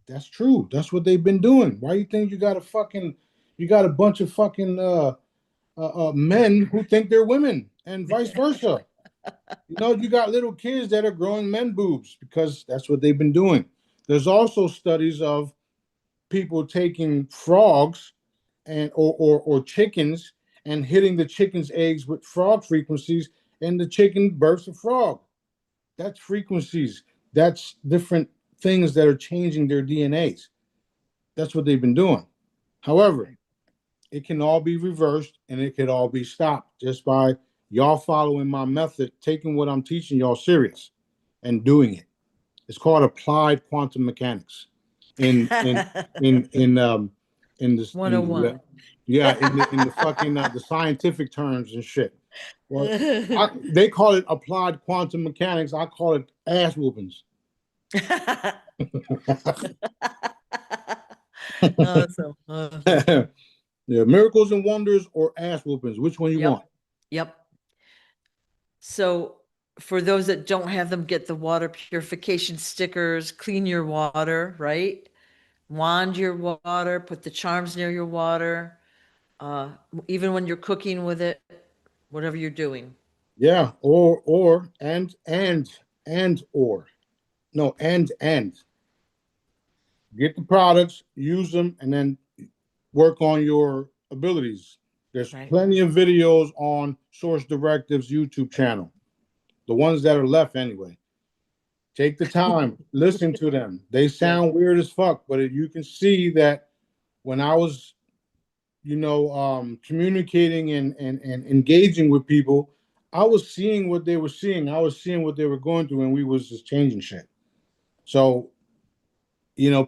That's true. That's what they've been doing. Why you think you got a bunch of fucking men who think they're women and vice versa? You know, you got little kids that are growing men boobs because that's what they've been doing. There's also studies of people taking frogs and or chickens and hitting the chicken's eggs with frog frequencies, and the chicken births a frog. That's frequencies. That's different things that are changing their DNAs. That's what they've been doing. However, it can all be reversed and it could all be stopped just by y'all following my method, taking what I'm teaching y'all serious and doing it. It's called applied quantum mechanics. In in in in this in 101. yeah in the fucking the scientific terms and shit. Well, they call it applied quantum mechanics. I call it ass whoopings. Awesome. Awesome. Yeah, miracles and wonders or ass whoopings. Which one you Yep. want? Yep. So for those that don't have them, get the water purification stickers, clean your water, right? Wand your water, put the charms near your water, uh, even when you're cooking with it, whatever you're doing. Yeah, or and or no and get the products, use them, and then work on your abilities. There's Right. plenty of videos on Source Directives YouTube channel, the ones that are left anyway. Take the time, listen to them. They Yeah. sound weird as fuck, but you can see that when I was, communicating and engaging with people, I was seeing what they were seeing. I was seeing what they were going through, and we was just changing shit. So,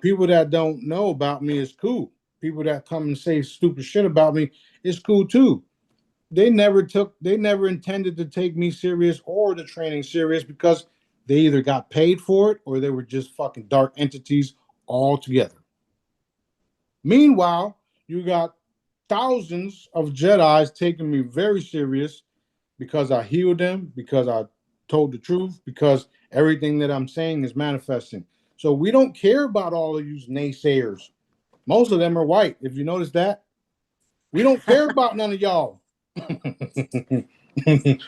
people that don't know about me is cool. People that come and say stupid shit about me is cool too. They never intended to take me serious or the training serious because they either got paid for it or they were just fucking dark entities altogether. Meanwhile, you got thousands of Jedis taking me very serious because I healed them, because I told the truth, because everything that I'm saying is manifesting. So we don't care about all of you naysayers. Most of them are white. If you notice that, we don't care about none of y'all.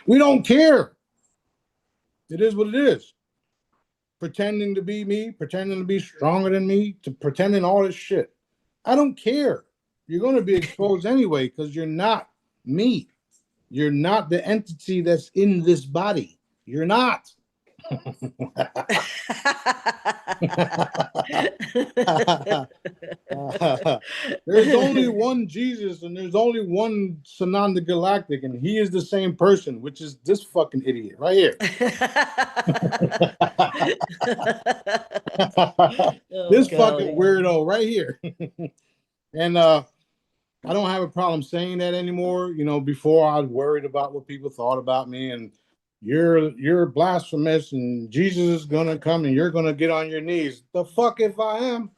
We don't care. It is what it is. Pretending to be me, pretending to be stronger than me, to pretending all this shit. I don't care. You're going to be exposed anyway because you're not me. You're not the entity that's in this body. You're not. There's only one Jesus and there's only one Sananda Galactic, and he is the same person, which is this fucking idiot right here. Oh, This fucking golly. weirdo right here. And I don't have a problem saying that anymore. Before I was worried about what people thought about me, and you're blasphemous, and Jesus is gonna come, and you're gonna get on your knees. The fuck if I am.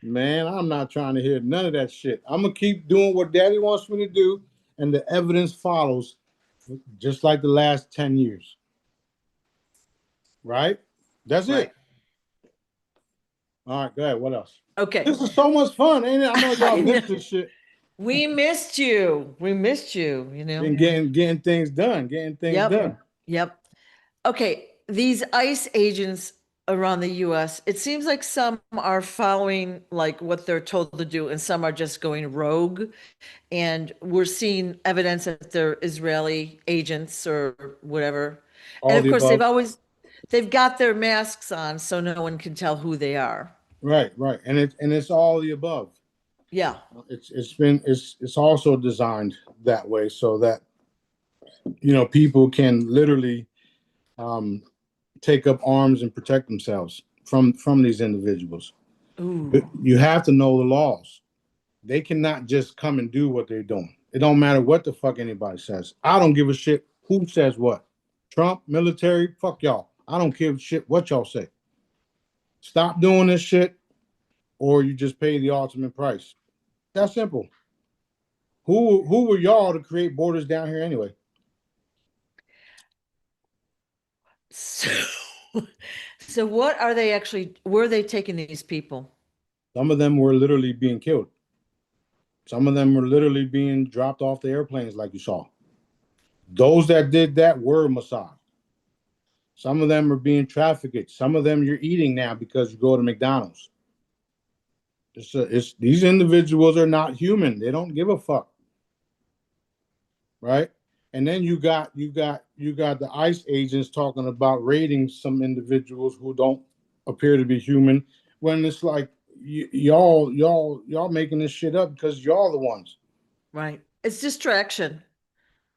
Man, I'm not trying to hear none of that shit. I'm gonna keep doing what Daddy wants me to do, and the evidence follows, just like the last 10 years. Right? That's Right. it. All right, go ahead. What else? Okay. This is so much fun, ain't it? I know y'all I know. missed this shit. We missed you. We missed you, you know? And getting things done, getting things Yep. done. Yep. Okay. These ICE agents around the US, it seems like some are following like what they're told to do, and some are just going rogue. And we're seeing evidence that they're Israeli agents or whatever. And All of the course, above. they've got their masks on, so no one can tell who they are. Right, right. And it's all the above. Yeah. It's also designed that way so that people can literally um, take up arms and protect themselves from these individuals. But Ooh. you have to know the laws. They cannot just come and do what they're doing. It don't matter what the fuck anybody says. I don't give a shit who says what. Trump, military, fuck y'all. I don't give a shit what y'all say. Stop doing this shit, or you just pay the ultimate price. That's simple. Who were y'all to create borders down here anyway? So, so what are they actually, where are they taking these people? Some of them were literally being killed. Some of them were literally being dropped off the airplanes, like you saw. Those that did that were Mossad. Some of them are being trafficked. Some of them you're eating now because you go to McDonald's. These individuals are not human. They don't give a fuck, right? And then you got the ICE agents talking about raiding some individuals who don't appear to be human. When it's like y'all making this shit up because y'all the ones. Right. It's distraction.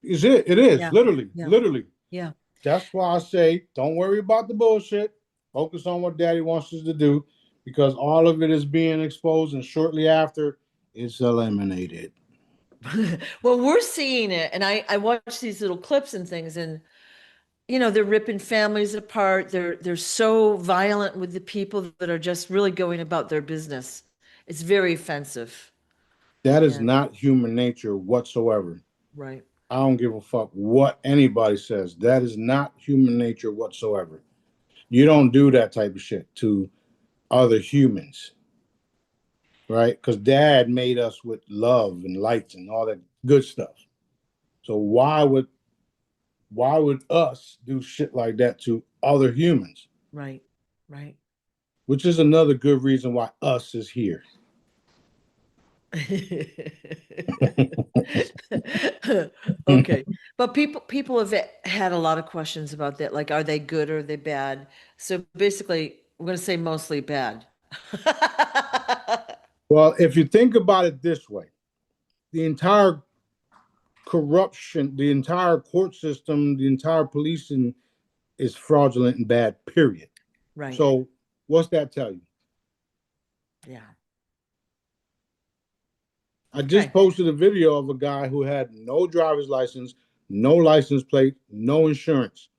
Is it? It is Yeah. literally, Yeah. literally. Yeah. That's why I say, don't worry about the bullshit. Focus on what Daddy wants us to do, because all of it is being exposed, and shortly after, it's eliminated. Well, we're seeing it, and I watch these little clips and things, and they're ripping families apart. They're so violent with the people that are just really going about their business. It's very offensive. That is And not human nature whatsoever. right. I don't give a fuck what anybody says. That is not human nature whatsoever. You don't do that type of shit to other humans, right? Because Dad made us with love and light and all that good stuff. So why would us do shit like that to other humans? Right. Right. Which is another good reason why us is here. Okay. But people have had a lot of questions about that. Like, are they good or are they bad? So basically, we're going to say mostly bad. Well, if you think about it this way, the entire corruption, the entire court system, the entire policing is fraudulent and bad, period. Right. So what's that tell you? Yeah. I just Okay. posted a video of a guy who had no driver's license, no license plate, no insurance,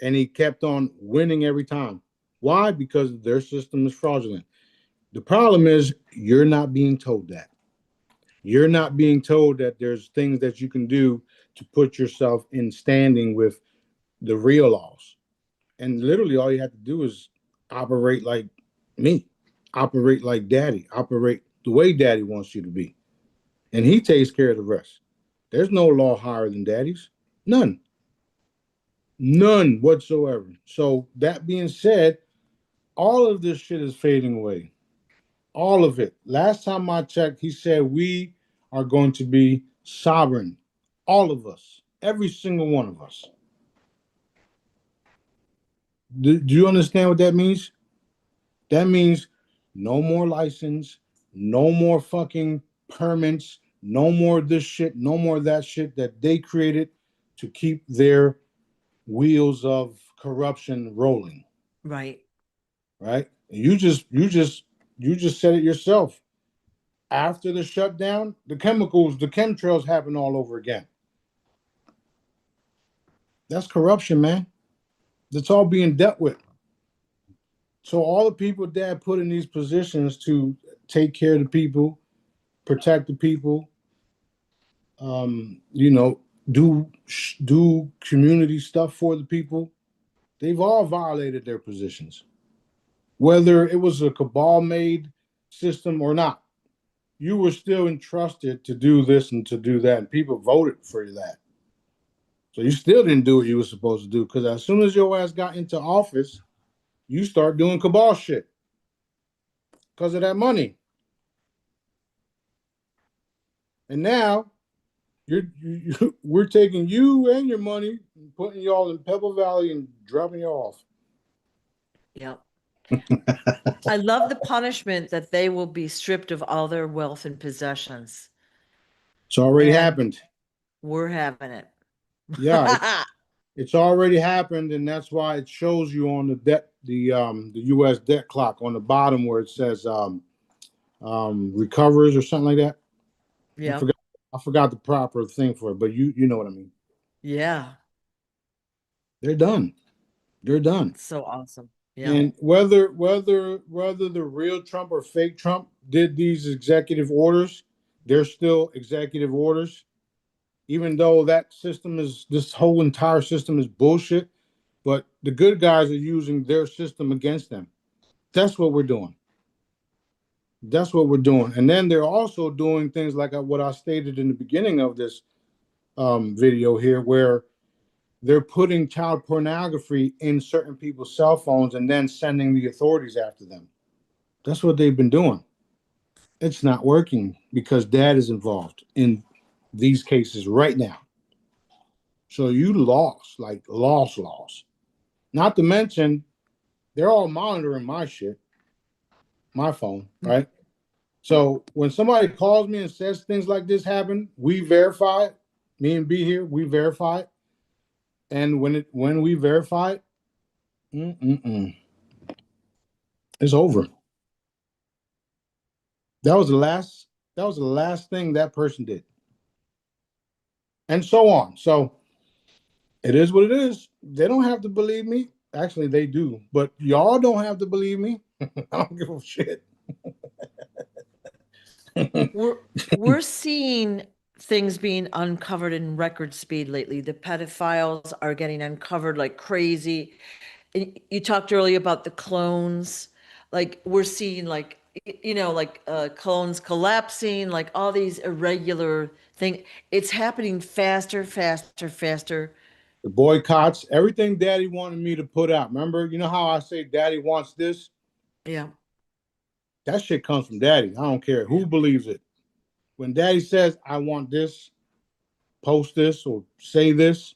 and he kept on winning every time. Why? Because their system is fraudulent. The problem is you're not being told that. You're not being told that there's things that you can do to put yourself in standing with the real laws. And literally all you have to do is operate like me, operate like Daddy, operate the way Daddy wants you to be. And he takes care of the rest. There's no law higher than Daddy's. None. None whatsoever. So that being said, all of this shit is fading away. All of it. Last time I checked, he said we are going to be sovereign. All of us. Every single one of us. Do you understand what that means? That means no more license, no more fucking permits, no more this shit, no more that shit that they created to keep their wheels of corruption rolling. Right. Right? You just said it yourself. After the shutdown, the chemtrails happen all over again. That's corruption, man. That's all being dealt with. So all the people Dad put in these positions to take care of the people, protect the people, you know, do community stuff for the people. They've all violated their positions. whether it was a cabal made system or not. You were still entrusted to do this and to do that, and people voted for that. So you still didn't do what you were supposed to do, because as soon as your ass got into office, you start doing cabal shit because of that money. And now we're taking you and your money and putting y'all in Pebble Valley and dropping you off. Yeah. I love the punishment that they will be stripped of all their wealth and possessions. It's already Man, happened. we're having it. Yeah, it's already happened, and that's why it shows you on the debt, the U.S. debt clock on the bottom where it says recovers or something like that. Yeah. I forgot the proper thing for it, but you know what I mean. Yeah. They're done. They're done. So awesome. Yeah. And whether the real Trump or fake Trump did these executive orders, they're still executive orders, even though that system is this whole entire system is bullshit. But the good guys are using their system against them. That's what we're doing. That's what we're doing. And then they're also doing things like what I stated in the beginning of this video here, where they're putting child pornography in certain people's cell phones and then sending the authorities after them. That's what they've been doing. It's not working because dad is involved in these cases right now. So you lost, like lost. Not to mention, they're all monitoring my shit, my phone, right? So when somebody calls me and says things like this happen, we verify it. Me and B here, we verify it. And when we verify it, it's over. That was the last. That was the last thing that person did, and so on. So it is what it is. They don't have to believe me. Actually, they do, but y'all don't have to believe me. I don't give a shit. We're seeing things being uncovered in record speed lately. The pedophiles are getting uncovered like crazy. You talked earlier about the clones. Like we're seeing like like clones collapsing, like all these irregular things. It's happening faster. The boycotts, everything Daddy wanted me to put out. Remember, you know how I say Daddy wants this? Yeah. That shit comes from Daddy. I don't care who believes it. When Daddy says I want this, post this or say this,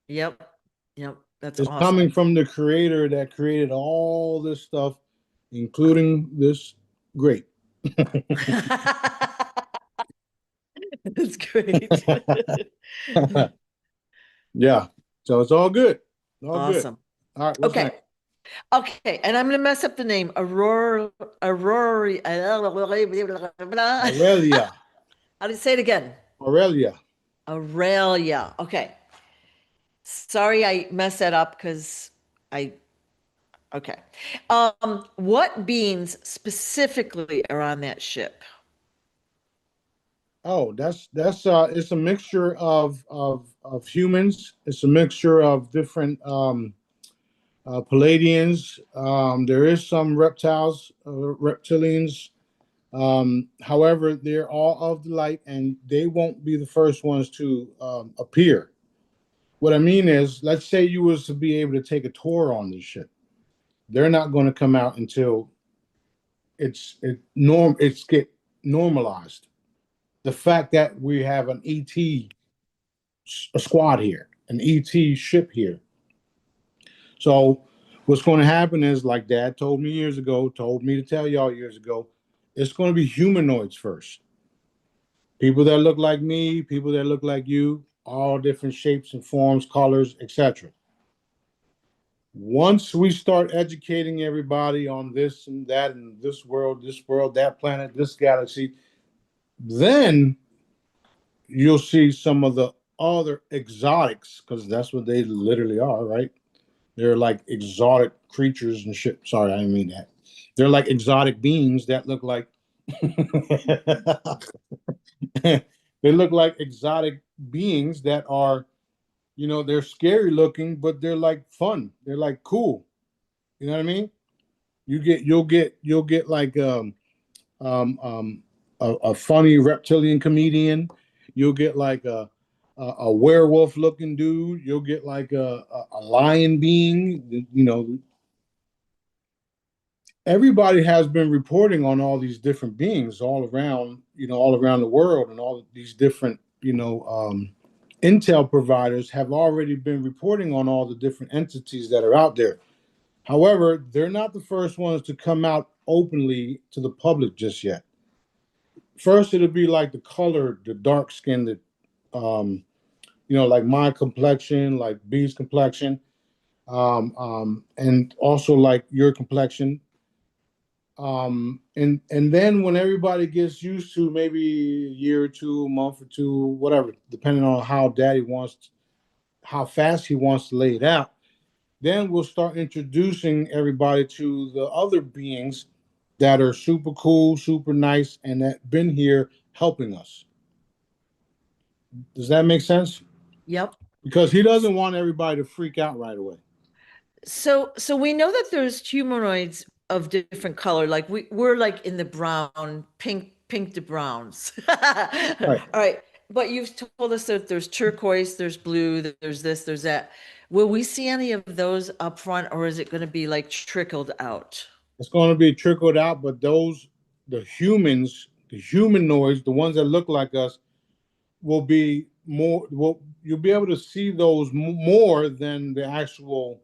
Yep. Yep. That's it's awesome. coming from the creator that created all this stuff, including this grape. That's great. Yeah. So it's all good. All good. Awesome. All right. What's Okay. next? Okay, and I'm gonna mess up the name. Aurora. Aurelia. How do you say it again? Aurelia. Aurelia. Okay. Sorry, I messed that up because I. Okay. What beings specifically are on that ship? Oh, that's it's a mixture of humans. It's a mixture of different Palladians. There is some reptiles, reptilians. However, they're all of the light, and they won't be the first ones to appear. What I mean is, let's say you was to be able to take a tour on this ship. They're not going to come out until it's get normalized. The fact that we have an ET squad here, an ET ship here. So what's going to happen is, like Dad told me years ago, told me to tell y'all years ago, it's going to be humanoids first. People that look like me, people that look like you, all different shapes and forms, colors, etc. Once we start educating everybody on this and that and this world, that planet, this galaxy, then you'll see some of the other exotics, because that's what they literally are, right? They're like exotic creatures and shit. Sorry, I didn't mean that. They're like exotic beings that look like they look like exotic beings that are, they're scary looking, but they're like fun. They're like cool. You know what I mean? You'll get like um, um, a funny reptilian comedian. You'll get like a werewolf looking dude. You'll get like a lion being. You know, everybody has been reporting on all these different beings all around. You know, all around the world, and all these different intel providers have already been reporting on all the different entities that are out there. However, they're not the first ones to come out openly to the public just yet. First, it'll be like the color, the dark skinned, um, like my complexion, like B's complexion, and also like your complexion. And then when everybody gets used to maybe a year or two, a month or two, whatever, depending on how daddy wants, how fast he wants to lay it out, then we'll start introducing everybody to the other beings that are super cool, super nice, and that been here helping us. Does that make sense? Yep. Because he doesn't want everybody to freak out right away. So we know that there's humanoids of different color. Like we're like in the brown, pink to browns. All Right. right. But you've told us that there's turquoise, there's blue, there's this, there's that. Will we see any of those up front, or is it going to be like trickled out? It's going to be trickled out, but the humans, the humanoids, the ones that look like us, will be more. Well, you'll be able to see those more than the actual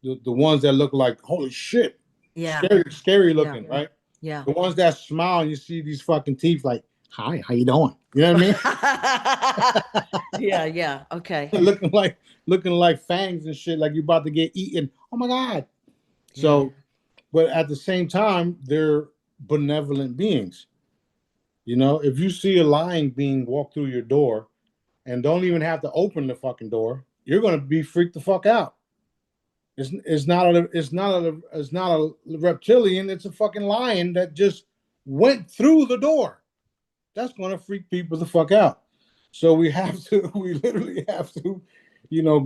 the ones that look like holy shit, Yeah. scary Yeah. looking, right? Yeah. The ones that smile and you see these fucking teeth, like, hi, how you doing? You know what I mean? Yeah, yeah. Okay. looking like fangs and shit, like you're about to get eaten. Oh my god! Yeah. So, but at the same time, they're benevolent beings. You know, if you see a lying being walk through your door and don't even have to open the fucking door, you're gonna be freaked the fuck out. It's not a reptilian. It's a fucking lion that just went through the door. That's gonna freak people the fuck out. So we have to. We literally have to,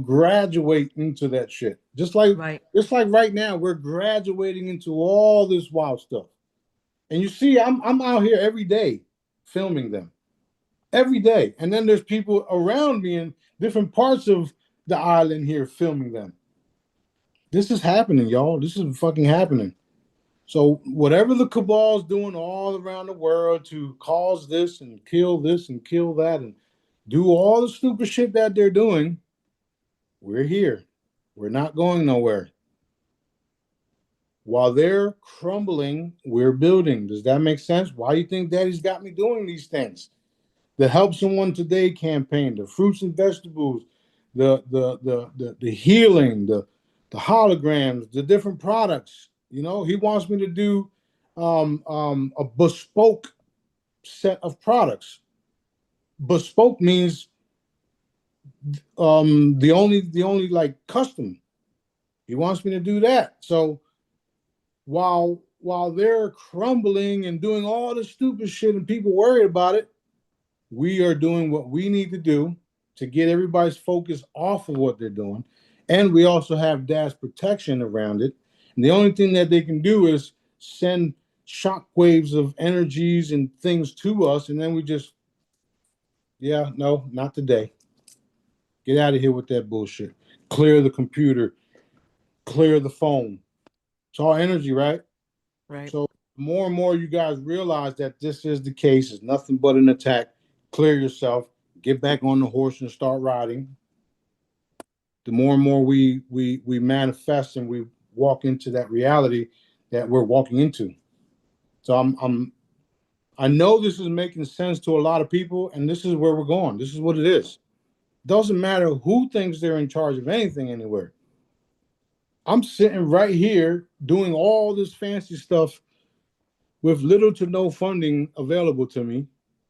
graduate into that shit. Right. Just like right now, we're graduating into all this wild stuff. And you see, I'm out here every day filming them every day, and then there's people around me in different parts of the island here filming them. This is happening, y'all. This is fucking happening. So whatever the cabal's doing all around the world to cause this and kill that and do all the stupid shit that they're doing, we're here. We're not going nowhere. While they're crumbling, we're building. Does that make sense? Why do you think Daddy's got me doing these things? The Help Someone Today campaign, the fruits and vegetables, the healing, the holograms, the different products. He wants me to do a bespoke set of products. Bespoke means the only like custom. He wants me to do that. So while they're crumbling and doing all this stupid shit and people worried about it, we are doing what we need to do to get everybody's focus off of what they're doing. And we also have dash protection around it. And the only thing that they can do is send shock waves of energies and things to us. And then we just, yeah, no, not today. Get out of here with that bullshit. Clear the computer, clear the phone. It's all energy, right? Right. So more and more you guys realize that this is the case. It's nothing but an attack. Clear yourself, get back on the horse and start riding. The more and more we manifest and we walk into that reality that we're walking into. So I know this is making sense to a lot of people, and this is where we're going. This is what it is. Doesn't matter who thinks they're in charge of anything anywhere. I'm sitting right here doing all this fancy stuff with little to no funding available to me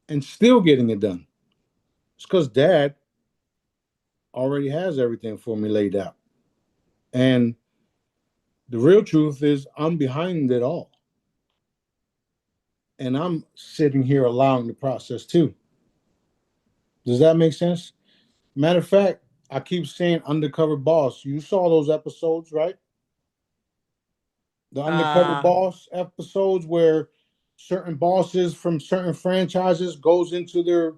and still getting it done. It's because dad already has everything for me laid out. And the real truth is, I'm behind it all. And I'm sitting here allowing the process too. Does that make sense? Matter of fact, I keep saying undercover boss. You saw those episodes, right? The undercover boss episodes where certain bosses from certain franchises goes into their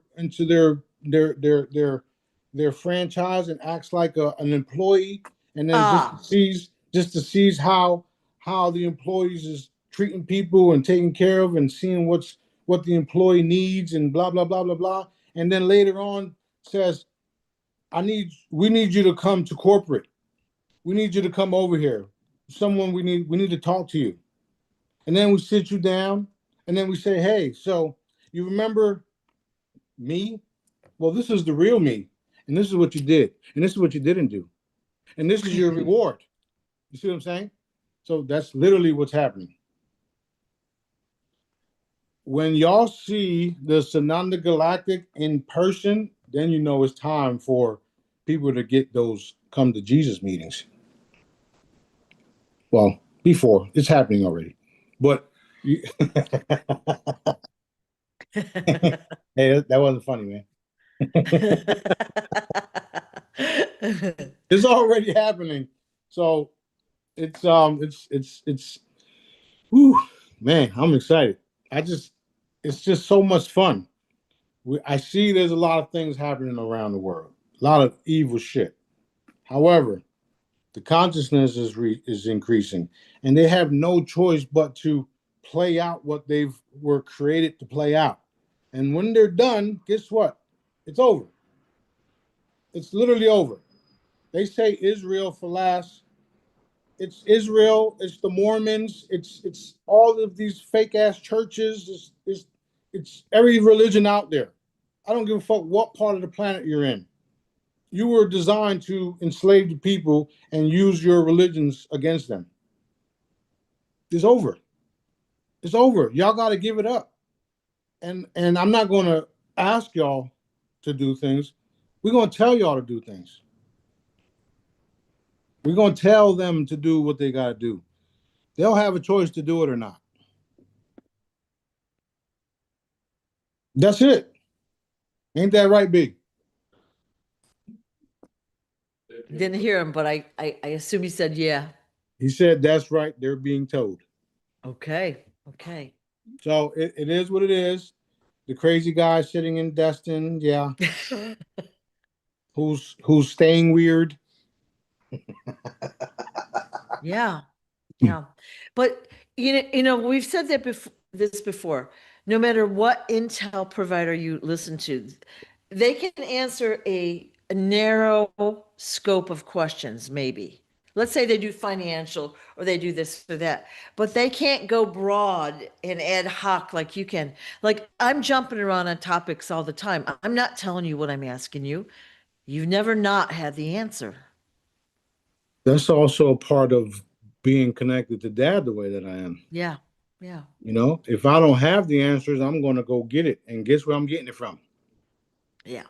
franchise and acts like an employee, and then just to sees how the employees is treating people and taking care of and seeing what the employee needs and blah blah blah blah blah, and then later on says, we need you to come to corporate. We need you to come over here. Someone we need to talk to you. And then we sit you down and then we say, hey, so you remember me? Well, this is the real me. And this is what you did. And this is what you didn't do. And this is your reward. You see what I'm saying? So that's literally what's happening. When y'all see the Sananda Galactic in person, then you know it's time for people to get those come to Jesus meetings. Well, before it's happening already, but hey, that wasn't funny, man. It's already happening, so it's whew, man, I'm excited. It's just so much fun. I see there's a lot of things happening around the world, a lot of evil shit. However, the consciousness is increasing, and they have no choice but to play out what they've were created to play out. And when they're done, guess what? It's over. It's literally over. They say Israel for last. It's Israel. It's the Mormons. It's all of these fake ass churches. It's every religion out there. I don't give a fuck what part of the planet you're in. You were designed to enslave the people and use your religions against them. It's over. It's over. Y'all got to give it up. And I'm not going to ask y'all to do things. We're going to tell y'all to do things. We're going to tell them to do what they got to do. They'll have a choice to do it or not. That's it. Ain't that right, Big? Didn't hear him, but I assume he said yeah. He said that's right. They're being told. Okay. Okay. So it is what it is. The crazy guy sitting in Destin, yeah. who's staying weird. Yeah. Yeah. But you know, we've said that before. No matter what intel provider you listen to, they can answer a narrow scope of questions, maybe. Let's say they do financial or they do this or that, but they can't go broad and ad hoc like you can. Like I'm jumping around on topics all the time. I'm not telling you what I'm asking you. You've never not had the answer. That's also a part of being connected to Dad the way that I am. Yeah. Yeah. You know, if I don't have the answers, I'm going to go get it. And guess where I'm getting it from? Yeah.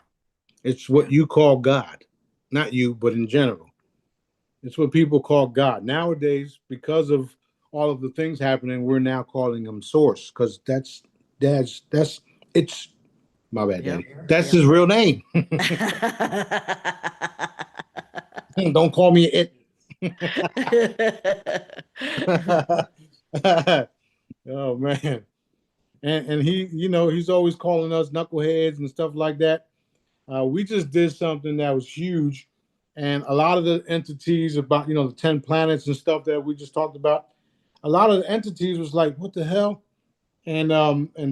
It's what you call God. Not you, but in general. It's what people call God. Nowadays, because of all of the things happening, we're now calling him Source because that's it's my bad, Yeah. Daddy. That's his real name. Don't call me it. Oh man. And he, he's always calling us knuckleheads and stuff like that. We just did something that was huge, and a lot of the entities about the 10 planets and stuff that we just talked about. A lot of the entities was like, "What the hell?" And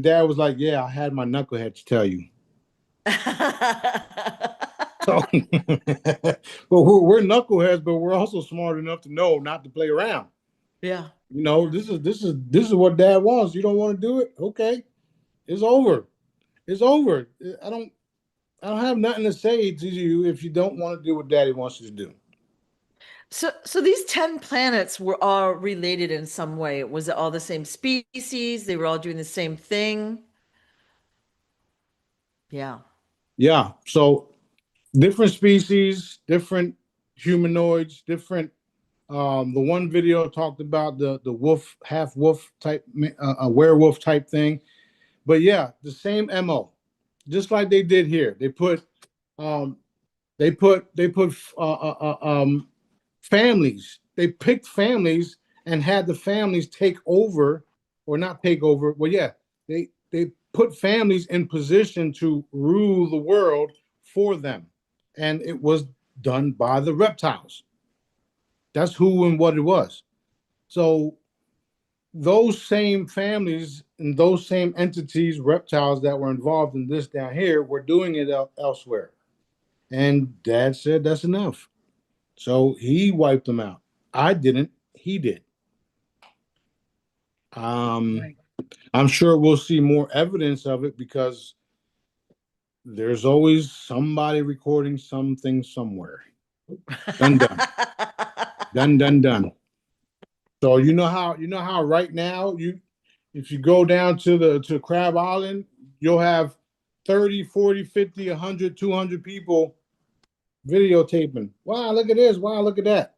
Dad was like, "Yeah, I had my knuckleheads tell you." So, well, we're knuckleheads, but we're also smart enough to know not to play around. Yeah. This is what Dad wants. You don't want to do it? Okay, it's over. It's over. I don't have nothing to say to you if you don't want to do what Daddy wants you to do. So these 10 planets were all related in some way. Was it all the same species? They were all doing the same thing? Yeah. Yeah. So different species, different humanoids, different. The one video talked about the wolf, half wolf type, a werewolf type thing. But yeah, the same MO, just like they did here. Um, they put families. They picked families and had the families take over, or not take over. Well, yeah, they put families in position to rule the world for them, and it was done by the reptiles. That's who and what it was. So those same families and those same entities, reptiles that were involved in this down here, were doing it elsewhere. And Dad said that's enough. So he wiped them out. I didn't. He did. Um, Right. I'm sure we'll see more evidence of it because there's always somebody recording something somewhere. Done, done, done, done, done. So you know how right now if you go down to Crab Island, you'll have 30, 40, 50, 100, 200 people videotaping. Wow, look at this. Wow, look at that.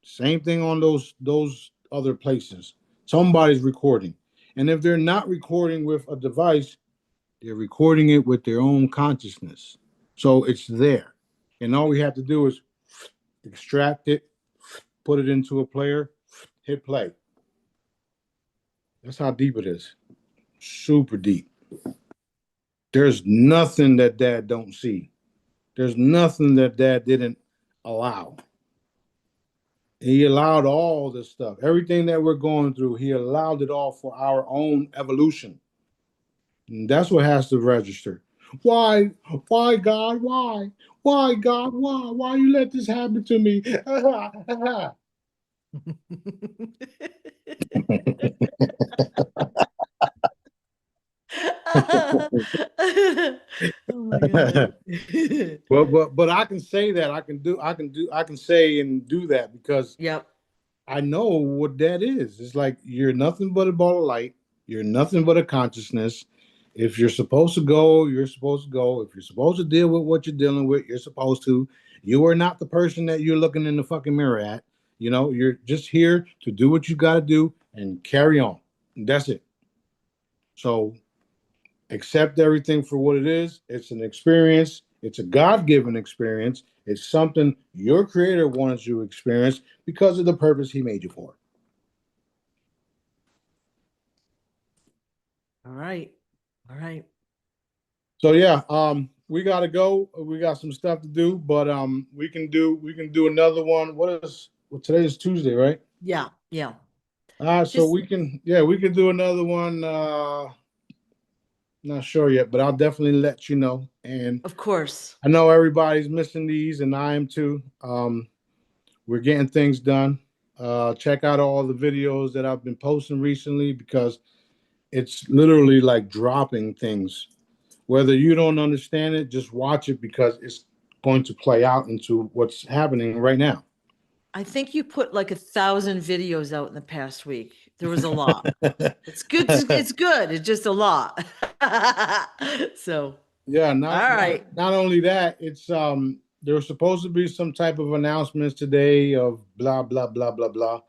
Same thing on those other places. Somebody's recording. And if they're not recording with a device, they're recording it with their own consciousness. So it's there. And all we have to do is extract it, put it into a player, hit play. That's how deep it is. Super deep. There's nothing that Dad don't see. There's nothing that Dad didn't allow. He allowed all this stuff. Everything that we're going through, he allowed it all for our own evolution. And that's what has to register. Why? Why, God? Why? Why, God? Why? Why you let this happen to me? Oh my God. But I can say that I can say and do that because Yep. I know what that is. It's like you're nothing but a ball of light. You're nothing but a consciousness. If you're supposed to go, you're supposed to go. If you're supposed to deal with what you're dealing with, you're supposed to. You are not the person that you're looking in the fucking mirror at. You know, you're just here to do what you got to do and carry on. And that's it. So accept everything for what it is. It's an experience. It's a God-given experience. It's something your creator wants you to experience because of the purpose he made you for. All right. All right. So yeah, we gotta go. We got some stuff to do, but we can do another one. Well, today is Tuesday, right? Yeah. Yeah. So Just, we can do another one. Not sure yet, but I'll definitely let you know. And of course. I know everybody's missing these, and I am too. We're getting things done. Check out all the videos that I've been posting recently because it's literally like dropping things. Whether you don't understand it, just watch it because it's going to play out into what's happening right now. I think you put like 1,000 videos out in the past week. There was a lot. It's good. It's good. It's just a lot. So, Yeah, all right. not only that, it's there was supposed to be some type of announcements today of blah blah blah blah blah.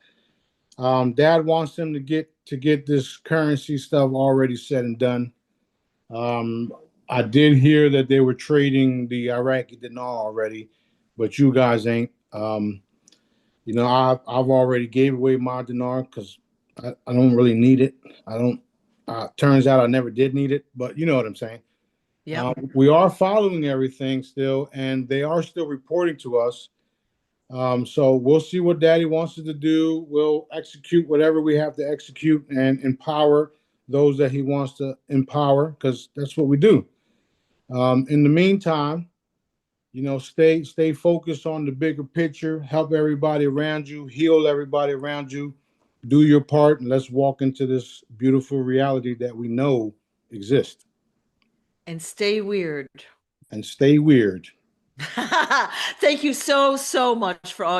Dad wants them to get this currency stuff already said and done. Um, I did hear that they were trading the Iraqi dinar already, but you guys ain't. I've already gave away my dinar because I don't really need it. I don't. Turns out I never did need it, but you know what I'm saying. Yep. We are following everything still, and they are still reporting to us. So we'll see what Daddy wants us to do. We'll execute whatever we have to execute and empower those that he wants to empower because that's what we do. In the meantime, stay focused on the bigger picture, help everybody around you, heal everybody around you, do your part, and let's walk into this beautiful reality that we know exists. And stay weird. And stay weird. Thank you so, so much for all